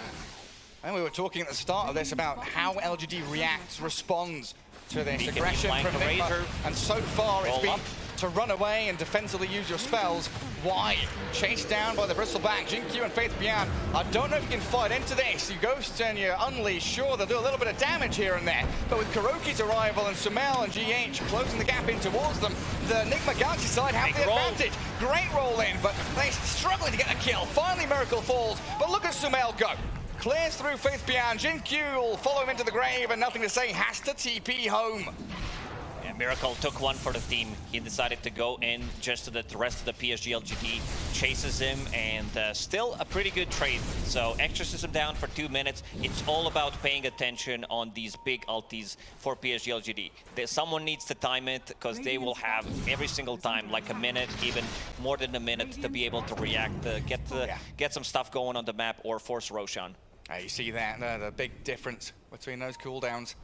Speaker 6: And we were talking at the start of this about how LGD reacts, responds to this aggression from Nigma. And so far it's been to run away and defensively use your spells. Why? Chased down by the Bristleback, Jinkyu and Faith Beyond. I don't know if you can fight into this. You Ghost and you Unleash, sure, they'll do a little bit of damage here and there. But with Kuroki's arrival and Sumail and GH closing the gap in towards them, the Nigma Galaxy side have the advantage. Great roll in, but they're struggling to get a kill. Finally, Miracle falls, but look at Sumail go. Clears through Faith Beyond. Jinkyu will follow him into the grave, and nothing to say, has to TP home.
Speaker 7: Yeah, Miracle took one for the team. He decided to go in just so that the rest of the PSG.LGD chases him, and still a pretty good trade. So Exorcism down for 2 minutes. It's all about paying attention on these big ultis for PSG.LGD. Someone needs to time it, because they will have every single time like a minute, even more than a minute, to be able to react, get some stuff going on the map or force Roshan.
Speaker 6: You see that, the big difference between those cooldowns.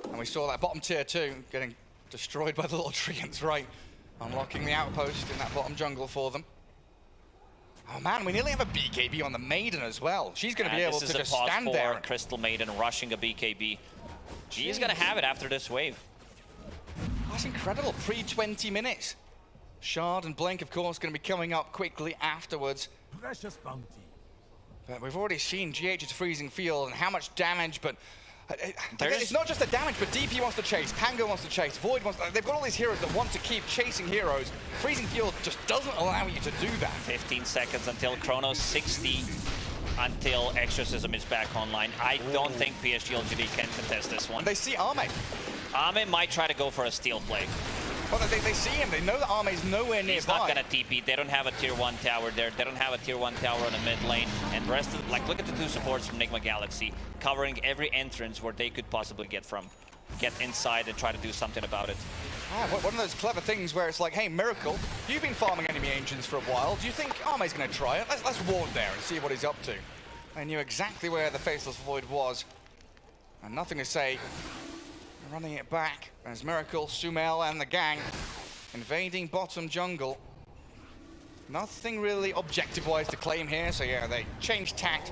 Speaker 6: And we saw that bottom tier 2 getting destroyed by the little treants, right? Unlocking the outpost in that bottom jungle for them. Oh man, we nearly have a BKB on the Maiden as well. She's going to be able to just stand there.
Speaker 7: Crystal Maiden rushing a BKB. She's going to have it after this wave.
Speaker 6: That's incredible, pre-20 minutes. Shard and Blink, of course, going to be coming up quickly afterwards.
Speaker 8: Precious bounty.
Speaker 6: But we've already seen GH's freezing field and how much damage, but it's not just the damage, but DP wants to chase, Pango wants to chase, Void wants to, they've got all these heroes that want to keep chasing heroes. Freezing field just doesn't allow you to do that.
Speaker 7: 15 seconds until Chronos, 60 until Exorcism is back online. I don't think PSG.LGD can contest this one.
Speaker 6: And they see Arme.
Speaker 7: Arme might try to go for a steal play.
Speaker 6: Well, they see him, they know that Arme's nowhere nearby.
Speaker 7: He's not gonna TP, they don't have a tier 1 tower there, they don't have a tier 1 tower on the mid lane, and the rest of, like, look at the 2 supports from Nigma Galaxy, covering every entrance where they could possibly get from. Get inside and try to do something about it.
Speaker 6: One of those clever things where it's like, hey, Miracle, you've been farming enemy engines for a while, do you think Arme's gonna try it? Let's ward there and see what he's up to. I knew exactly where the Faceless Void was, and nothing to say. Running it back as Miracle, Sumail and the gang invading bottom jungle. Nothing really objective-wise to claim here, so yeah, they change tact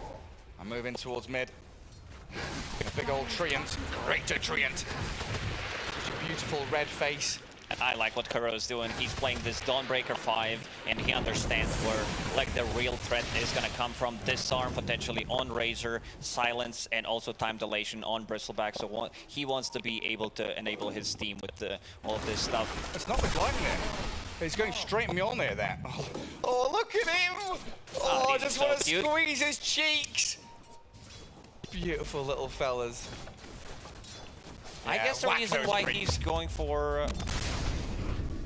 Speaker 6: and move in towards mid. A big old Treant, greater Treant. Such a beautiful red face.
Speaker 7: I like what Kuro is doing. He's playing this Dawnbreaker 5, and he understands where like the real threat is going to come from. Disarm potentially on Razor, silence, and also time dilation on Bristleback. So he wants to be able to enable his team with all of this stuff.
Speaker 6: It's not the gliding there. He's going straight Mjolnir there. Oh, look at him! Oh, I just want to squeeze his cheeks. Beautiful little fellas.
Speaker 7: I guess the reason why he's going for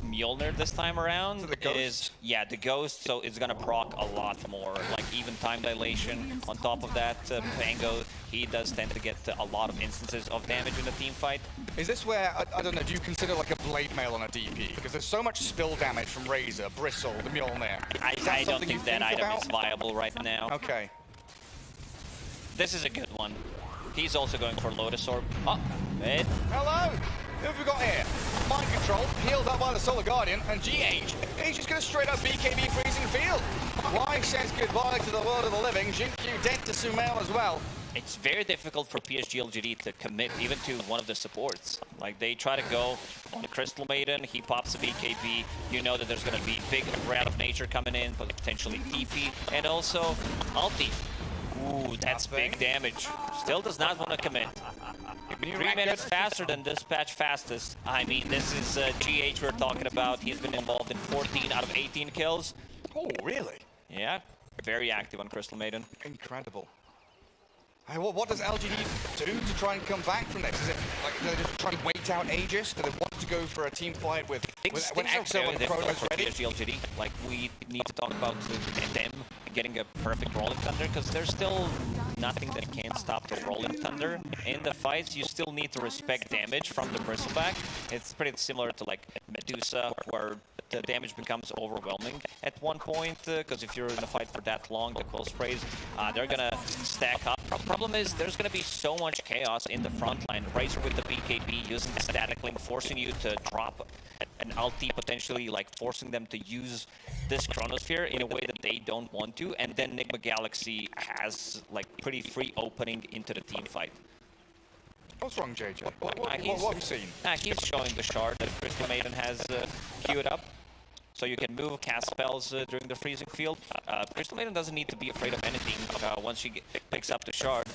Speaker 7: Mjolnir this time around is, yeah, the Ghost, so it's gonna proc a lot more, like even time dilation. On top of that, Pango, he does tend to get a lot of instances of damage in a team fight.
Speaker 6: Is this where, I don't know, do you consider like a blade mail on a DP? Because there's so much spill damage from Razor, Bristle, the Mjolnir.
Speaker 7: I don't think that item is viable right now.
Speaker 6: Okay.
Speaker 7: This is a good one. He's also going for Lotus Orb. Oh, it.
Speaker 6: Hello! Who have we got here? Mind Control, healed up by the Solar Guardian, and GH, he's just going to straight up BKB freezing field. Y says goodbye to the world of the living. Jinkyu dead to Sumail as well.
Speaker 7: It's very difficult for PSG.LGD to commit even to one of the supports. Like, they try to go on the Crystal Maiden, he pops a BKB, you know that there's going to be big Wrath of Nature coming in, potentially TP, and also ulti. Ooh, that's big damage. Still does not want to commit. 3 minutes faster than Dispatch fastest. I mean, this is GH we're talking about. He's been involved in 14 out of 18 kills.
Speaker 6: Oh, really?
Speaker 7: Yeah, very active on Crystal Maiden.
Speaker 6: Incredible. Hey, what does LGD do to try and come back from this? Is it Like, they're just trying to wait out Aegis? Do they want to go for a team fight with when EXO and Chrono's ready?
Speaker 7: PSG.LGD. Like, we need to talk about them getting a perfect Rolling Thunder, because there's still nothing that can stop the Rolling Thunder. In the fights, you still need to respect damage from the Bristleback. It's pretty similar to like Medusa, where the damage becomes overwhelming at one point, because if you're in a fight for that long, the quill sprays, they're gonna stack up. The problem is there's gonna be so much chaos in the front line. Razor with the BKB using the static link, forcing you to drop an ulti, potentially like forcing them to use this Chronosphere in a way that they don't want to, and then Nigma Galaxy has like pretty free opening into the team fight.
Speaker 6: What's wrong, JJ? What have you seen?
Speaker 7: He's showing the shard that Crystal Maiden has queued up. So you can move, cast spells during the freezing field. Crystal Maiden doesn't need to be afraid of anything once she picks up the shard,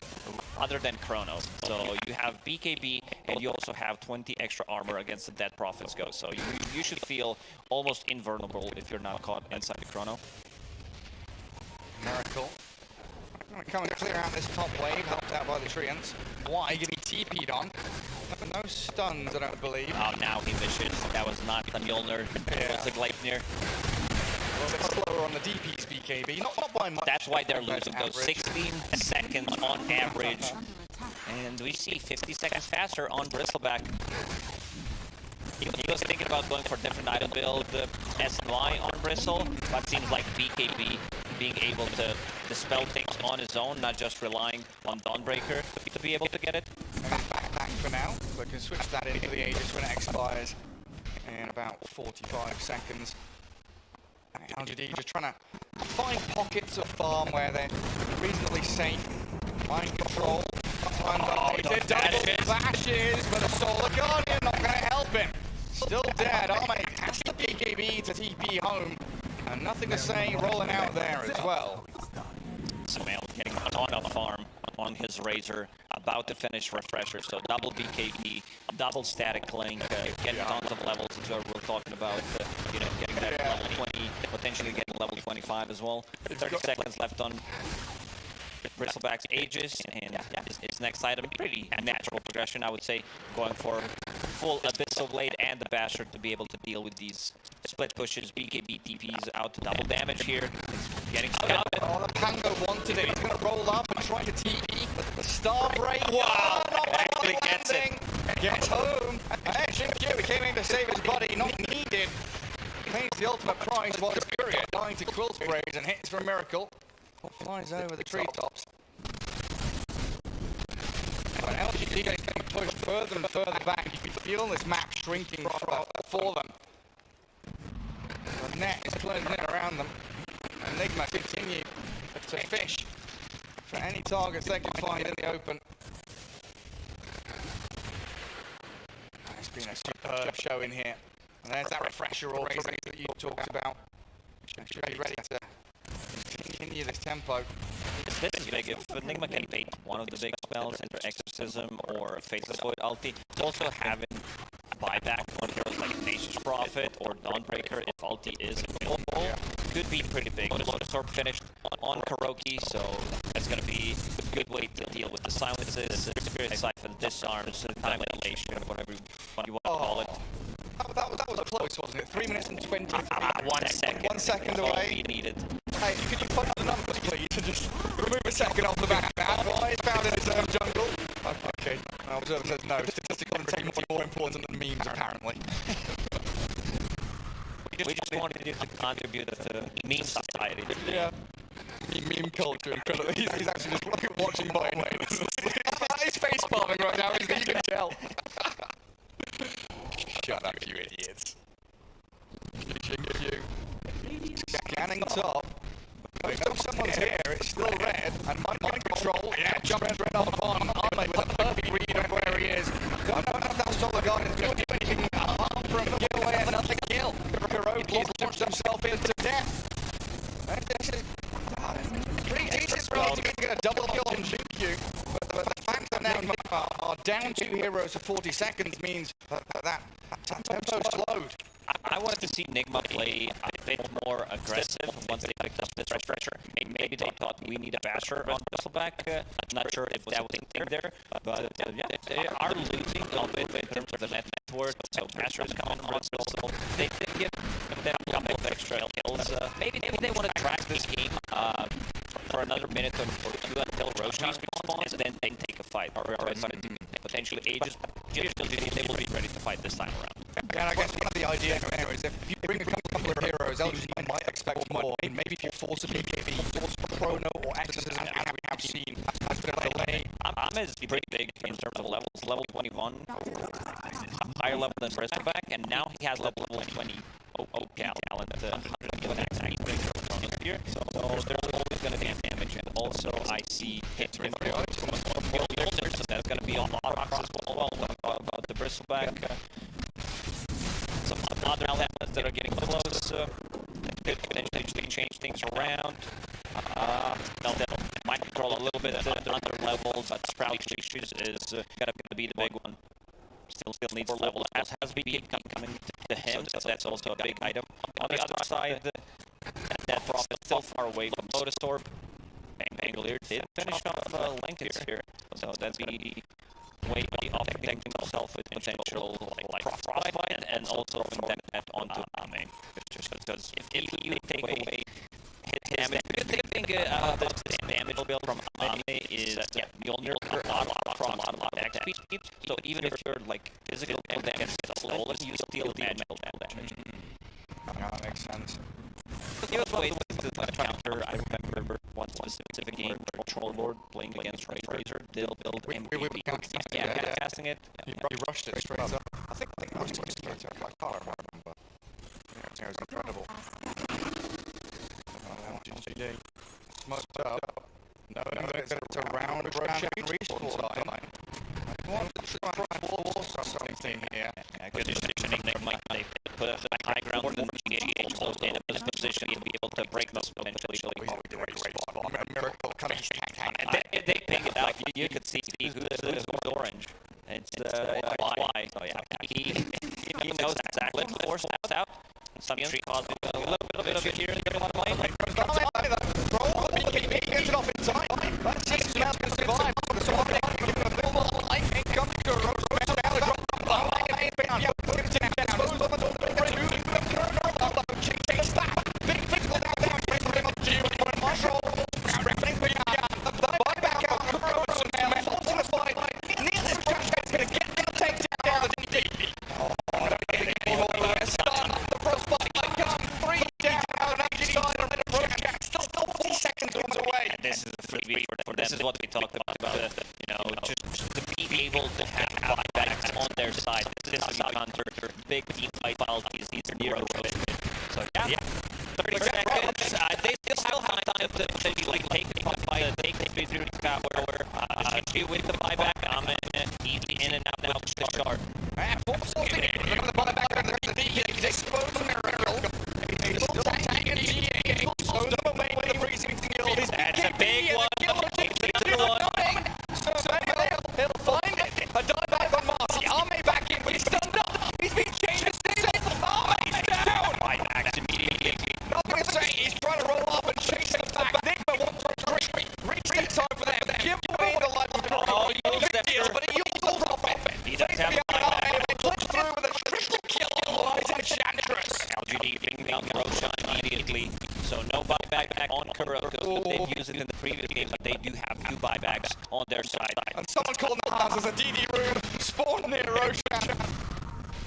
Speaker 7: other than Chrono. So you have BKB, and you also have 20 extra armor against the Dead Prophet's Ghost. So you should feel almost invulnerable if you're not caught inside the Chrono.
Speaker 6: Miracle. Come and clear out this top wave, helped out by the Treants. Why? Getting TP'd on. No stuns, I don't believe.
Speaker 7: Oh, now he wishes. That was not the Mjolnir. It was the Gleipnir.
Speaker 6: A little bit slower on the DP's BKB. Not by much.
Speaker 7: That's why they're losing those 16 seconds on average. And we see 50 seconds faster on Bristleback. He was thinking about going for a different item build, SNY on Bristle, but seems like BKB being able to dispel things on his own, not just relying on Dawnbreaker to be able to get it.
Speaker 6: And back for now, so I can switch that into the Aegis when it expires in about 45 seconds. LGD just trying to find pockets of farm where they're reasonably safe. Mind control. He did double bashes, but a Solar Guardian not going to help him. Still dead. Armate has the BKB to TP home. And nothing to say rolling out there as well.
Speaker 7: Samael getting a ton of farm on his Razor, about to finish Refresher, so double BKB, double static link, getting tons of levels is what we're talking about, you know, getting that level 20, potentially getting level 25 as well. 30 seconds left on Bristleback's Aegis, and his next item, pretty natural progression, I would say, going for full Abyssal Blade and the Basher to be able to deal with these split pushes. BKB TPs out to double damage here. It's getting scouted.
Speaker 6: Oh, the Pango wanted it. He's going to roll up and try to TP. The Star Break.
Speaker 7: Wow! Actually gets it.
Speaker 6: Gets home. Shinkyu, he came in to save his body. Not needed. Pays the ultimate price while it's period. Dying to quill sprays and hits for a miracle. Flies over the treetops. But LGD is getting pushed further and further back. You can feel this map shrinking for them. The net is closing in around them. And Nigma continue to fish for any targets they can find in the open. It's been a superb show in here. And there's that refresher also that you talked about. Should be ready to continue this tempo.
Speaker 7: This is big. If Nigma can bait one of the big spells, either Exorcism or Faceless Void ulti, also having buyback on heroes like Nature's Prophet or Dawnbreaker if ulti is available could be pretty big. Sword finished on Kuroki, so that's going to be a good way to deal with the silences, Spirit Siphon, disarms, annihilation, whatever you want to call it.
Speaker 6: That was close, wasn't it? 3 minutes and 20.
Speaker 7: 1 second.
Speaker 6: 1 second away.
Speaker 7: You needed.
Speaker 6: Hey, could you put the numbers, please, and just remove a second off the back? Why is found in his own jungle? Okay, Observer says no. Statistical integrity more important than memes, apparently.
Speaker 7: We just wanted you to contribute to meme society.
Speaker 6: Yeah. Meme culture, incredible. He's actually just watching by way. He's face palming right now, isn't he? You can tell. Shut up, you idiots. Scanning top. I know someone's here, it's still red, and mind control, jumping red on the bottom, Armate with a perfect read of where he is. Don't know if that Solar Guardian is going to do anything apart from give away another kill. Kuroki's launched himself into death. And this is pretty decent for us to get a double kill on Shinkyu, but the fact that now Nigma are down 2 heroes for 40 seconds means that tempo slowed.
Speaker 7: I wanted to see Nigma play bit more aggressive once they picked up the pressure. Maybe they thought we need a basher on Bristleback. Not sure if that was in there, but yeah, they are losing a little bit in terms of the net worth. So basher is coming on Bristol. They did give them a couple of extra kills. Maybe they want to track this game for another minute or two until Roshi spawns, and then they take a fight. Or potentially ages. They will be ready to fight this time around.
Speaker 6: And I guess one of the idea is if you bring a couple of heroes, LGD might expect more. Maybe if you force a BKB, force a Chrono or Exorcism, as we have seen, has been a delay.
Speaker 7: Am is pretty big in terms of levels. Level 21, higher level than Bristleback, and now he has level 20 cal and 100 XP here. So there's always going to be damage, and also I see hit in the so that's going to be on box as well. About the Bristleback. Some other elements that are getting close could potentially change things around. They'll might control a little bit at under levels, but SPECTRIX is going to be the big one. Still needs 4 levels. Has BB coming to him, so that's also a big item. On the other side, that drop is still far away from Lotus Orb. Bangalore did finish off Linkage here, so that's the way of protecting himself with potential like frostbite and also protect that onto Ame. Just because if you take away hit damage, I think this damage build from Ame is you'll clear a lot of attack speed. So even if you're like physical damage is low, you still magical damage.
Speaker 6: Yeah, that makes sense.
Speaker 7: He was way with the counter. I remember one specific game, Control Lord playing against Razor. They'll build MVP. Casting it.
Speaker 6: He rushed it straight up. I think he rushed it straight up. I can't remember. Yeah, it was incredible. LGD smoked up. No, it's around Roshan respawn time. I want to try and force something here.
Speaker 7: Good positioning. They put up the high ground for GH close in a position to be able to break this potentially.
Speaker 6: Miracle coming
Speaker 7: They ping it out. You could see who's orange. It's why. So yeah, he knows exactly what force out. Some tree causing a little bit of it here in the one lane.
Speaker 6: Roll the BKB, gets it off in time. That seems to have survived. So I'm going to give him a bit more life. Incoming to a roast. Chase that. Big physical down. Buyback out. Ultimate fight. Nearly is going to get the takedown of the DD. The frostbite come 3 down. Still 40 seconds away.
Speaker 7: This is a freebie for them. This is what we talked about. Just to be able to have buybacks on their side. This is a counter. Big team fight penalties. These are near So yeah, 30 seconds. They still have time to potentially take the fight. Take through the tower. She with the buyback. Easy in and out now. Sharp.
Speaker 6: Force something. Another buyback on the DD. He's exposed the miracle. He's still tagging GA. So the moment the freezing skill.
Speaker 7: That's a big one.
Speaker 6: So he'll find it. A dieback on Marcy. Ame back in. He's stunned up. He's been changed. Ame's down.
Speaker 7: Buybacks immediately.
Speaker 6: Not going to say he's trying to roll up and chase him back. Nigma wants to reach time for them. Give away the life of the but he used the profit.
Speaker 7: He does have a buyback.
Speaker 6: Push through with a triple kill. It's Enchantress.
Speaker 7: LGD pinging out Roshan immediately. So no buyback on Kuroko. They've used it in the previous game, but they do have 2 buybacks on their side.
Speaker 6: And someone called the house as a DD room. Spawn near Roshan.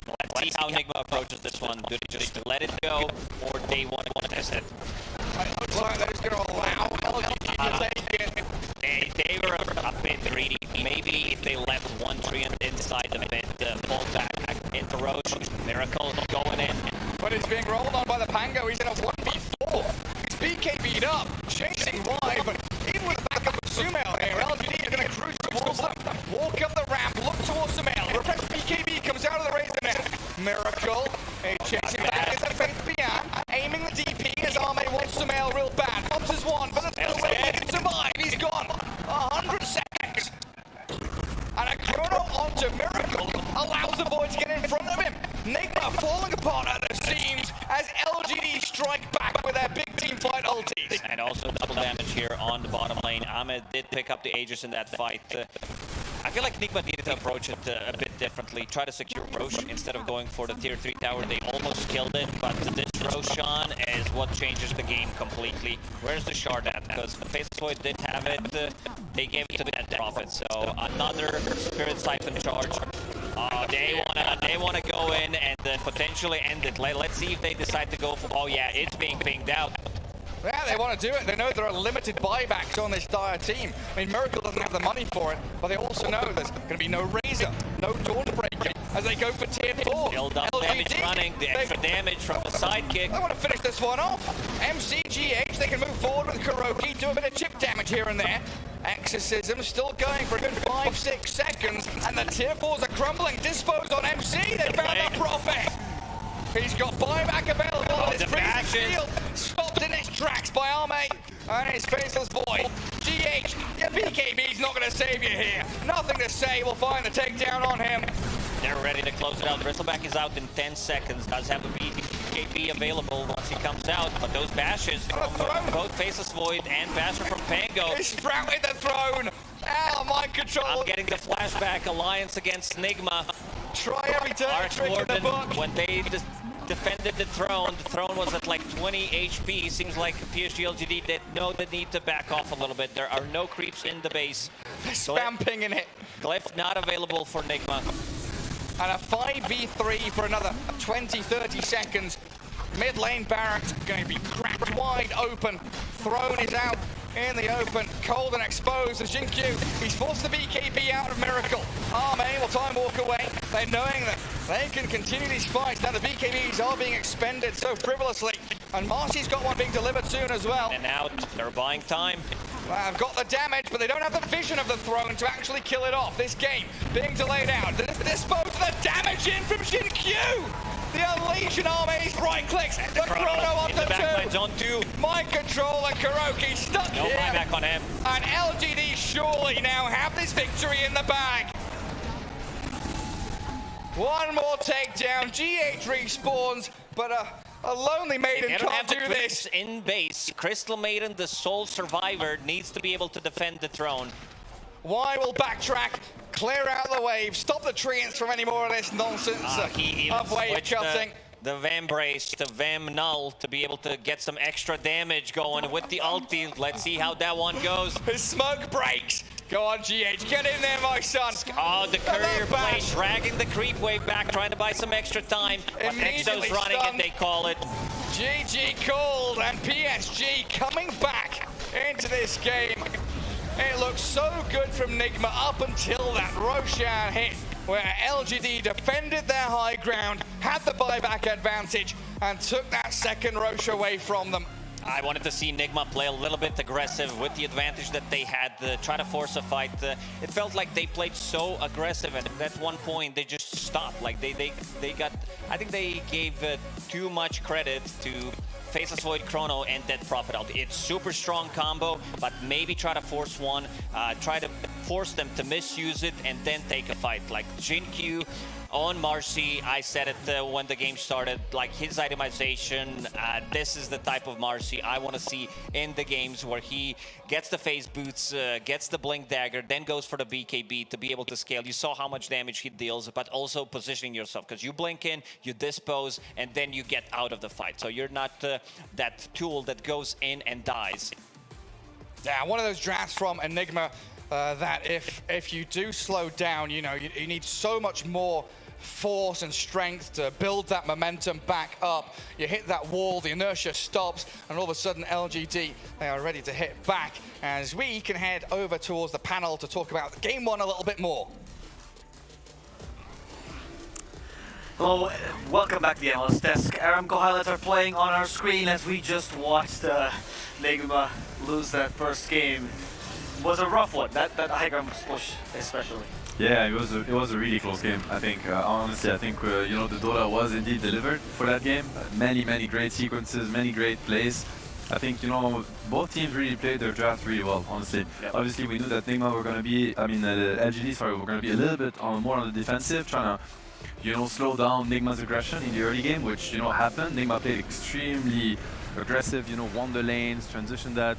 Speaker 7: Let's see how Nigma approaches this one. Do they just let it go, or they want to test it?
Speaker 6: It looks like they're just going to allow LGD to take it.
Speaker 7: They were a bit greedy. Maybe if they left one tree inside the pit, fall back into Roche. Miracle going in.
Speaker 6: But he's being rolled on by the Pango. He's in a 1v4. He's BKB'd up, chasing wide, but even with the backup of Sumail here, LGD is going to cruise towards them. Walk up the ramp, look towards Sumail. Refresh BKB comes out of the Razor net. Miracle, chasing back as a Faith Pian, aiming the DP as Ame wants Sumail real bad. Bumps his one, but there's no way he can survive. He's gone. 100 seconds. And a chrono onto Miracle allows the boy to get in front of him. Nigma falling apart at the seams as LGD strike back with their big team fight ultis.
Speaker 7: And also double damage here on the bottom lane. Ahmed did pick up the Aegis in that fight. I feel like Nigma needed to approach it a bit differently. Try to secure Rosh instead of going for the tier 3 tower. They almost killed it, but this Roshan is what changes the game completely. Where's the shard at? Because the Faceless Void did have it. They gave it to that Prophet. So another Spirit Siphon charge. They wanna go in and potentially end it. Let's see if they decide to go for. Oh yeah, it's being pinged out.
Speaker 6: Yeah, they want to do it. They know there are limited buybacks on this dire team. I mean, Miracle doesn't have the money for it, but they also know there's going to be no Razor, no Dawnbreaker as they go for tier 4.
Speaker 7: Still double damage running, the extra damage from the sidekick.
Speaker 6: They want to finish this one off. MCGH, they can move forward with Kuroki, do a bit of chip damage here and there. Exorcism still going for a good 5-6 seconds, and the tier 4s are crumbling. Dispose on MC, they found that Prophet. He's got buyback available on his freezing field. Stopped in his tracks by Arme and his Faceless Void. GH, your BKB's not going to save you here. Nothing to say, we'll find the takedown on him.
Speaker 7: They're ready to close it out. Bristleback is out in 10 seconds. Does have a BKB available once he comes out, but those bashes from both Faceless Void and Basher from Pango.
Speaker 6: He sprouted the throne. Ow, mind control.
Speaker 7: I'm getting the flashback alliance against Nigma.
Speaker 6: Try every turn trick in the book.
Speaker 7: When they defended the throne was at like 20 HP. Seems like PSG.LGD did know the need to back off a little bit. There are no creeps in the base.
Speaker 6: They're spamping in it.
Speaker 7: Glyph not available for Nigma.
Speaker 6: And a 5v3 for another 20-30 seconds. Mid lane barracks going to be cracked wide open. Throne is out in the open, cold and exposed as Jinkyu. He's forced the BKB out of Miracle. Arme will time walk away. They're knowing that they can continue these fights. Now the BKBs are being expended so frivolously. And Marcy's got one being delivered soon as well.
Speaker 7: And out, they're buying time.
Speaker 6: I've got the damage, but they don't have the vision of the throne to actually kill it off. This game being delayed out. Dispose of the damage in from Jinkyu. The Unleashed Army's right clicks. The Chrono onto two. Mind control and Kuroki stuck
Speaker 7: no
Speaker 6: here.
Speaker 7: No buyback on him.
Speaker 6: And LGD surely now have this victory in the bag. One more takedown. GH respawns, but a lonely maiden can't do this.
Speaker 7: In base, Crystal Maiden, the sole survivor, needs to be able to defend the throne.
Speaker 6: Y will backtrack, clear out the wave, stop the treants from any more of this nonsense of wave cutting.
Speaker 7: The Vambrace, the Vam Null to be able to get some extra damage going with the ulti. Let's see how that one goes.
Speaker 6: His smoke breaks. Go on, GH, get in there, my son.
Speaker 7: Oh, the courier play, dragging the creep wave back, trying to buy some extra time. But Exo's running and they call it.
Speaker 6: GG called, and PSG coming back into this game. It looks so good from Nigma up until that Roshan hit, where LGD defended their high ground, had the buyback advantage, and took that second Rosh away from them.
Speaker 7: I wanted to see Nigma play a little bit aggressive with the advantage that they had, try to force a fight. It felt like they played so aggressive, and at one point they just stopped. Like they got, I think they gave too much credit to Faceless Void Chrono and Dead Prophet ulti. It's super strong combo, but maybe try to force one, try to force them to misuse it and then take a fight. Like Jinkyu on Marcy, I said it when the game started, like his itemization, this is the type of Marcy I want to see in the games where he gets the phase boots, gets the blink dagger, then goes for the BKB to be able to scale. You saw how much damage he deals, but also positioning yourself, because you blink in, you dispose, and then you get out of the fight. So you're not that tool that goes in and dies.
Speaker 6: Yeah, one of those drafts from Enigma that if you do slow down, you know, you need so much more force and strength to build that momentum back up. You hit that wall, the inertia stops, and all of a sudden LGD, they are ready to hit back as we can head over towards the panel to talk about game one a little bit more.
Speaker 3: Hello, welcome back to the analyst desk. Aramco highlights are playing on our screen as we just watched Nigma lose that first game. It was a rough one, that high ground push especially.
Speaker 2: Yeah, it was a really close game. I think honestly, I think you know, the Dota was indeed delivered for that game. Many great sequences, many great plays. I think, you know, both teams really played their draft really well, honestly. Yep. Obviously, we knew that Nigma were going to be, LGD, sorry, were going to be a little bit more on the defensive, trying to you know, slow down Nigma's aggression in the early game, which, you know, happened. Nigma played extremely aggressive, you know, won the lanes, transitioned that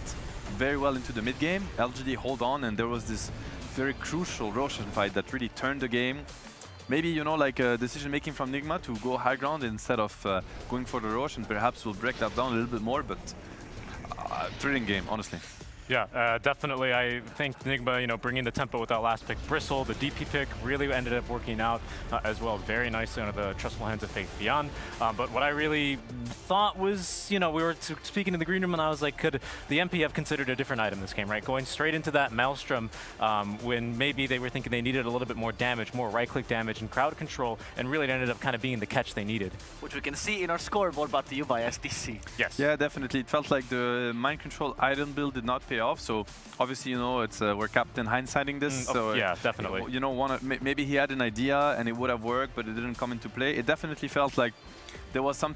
Speaker 2: very well into the mid game. LGD hold on, and there was this very crucial Roshan fight that really turned the game. Maybe, you know, like decision making from Nigma to go high ground instead of going for the Rosh, and perhaps we'll break that down a little bit more, but thrilling game, honestly.
Speaker 1: Yeah, definitely. I think Nigma, you know, bringing the tempo with that last pick, Bristle, the DP pick, really ended up working out as well very nicely under the trustful hands of Faith Beyond. But what I really thought was, you know, we were speaking in the green room, and I was like, could the MP have considered a different item this game, right? Going straight into that Maelstrom when maybe they were thinking they needed a little bit more damage, more right-click damage and crowd control, and really it ended up kind of being the catch they needed.
Speaker 3: Which we can see in our scoreboard brought to you by SDC.
Speaker 1: Yes.
Speaker 2: Yeah, definitely. It felt like the mind control item build did not pay off. So obviously, you know, it's we're Captain hindsighting this. So
Speaker 1: yeah, definitely.
Speaker 2: You know, maybe he had an idea and it would have worked, but it didn't come into play. It definitely felt like there was something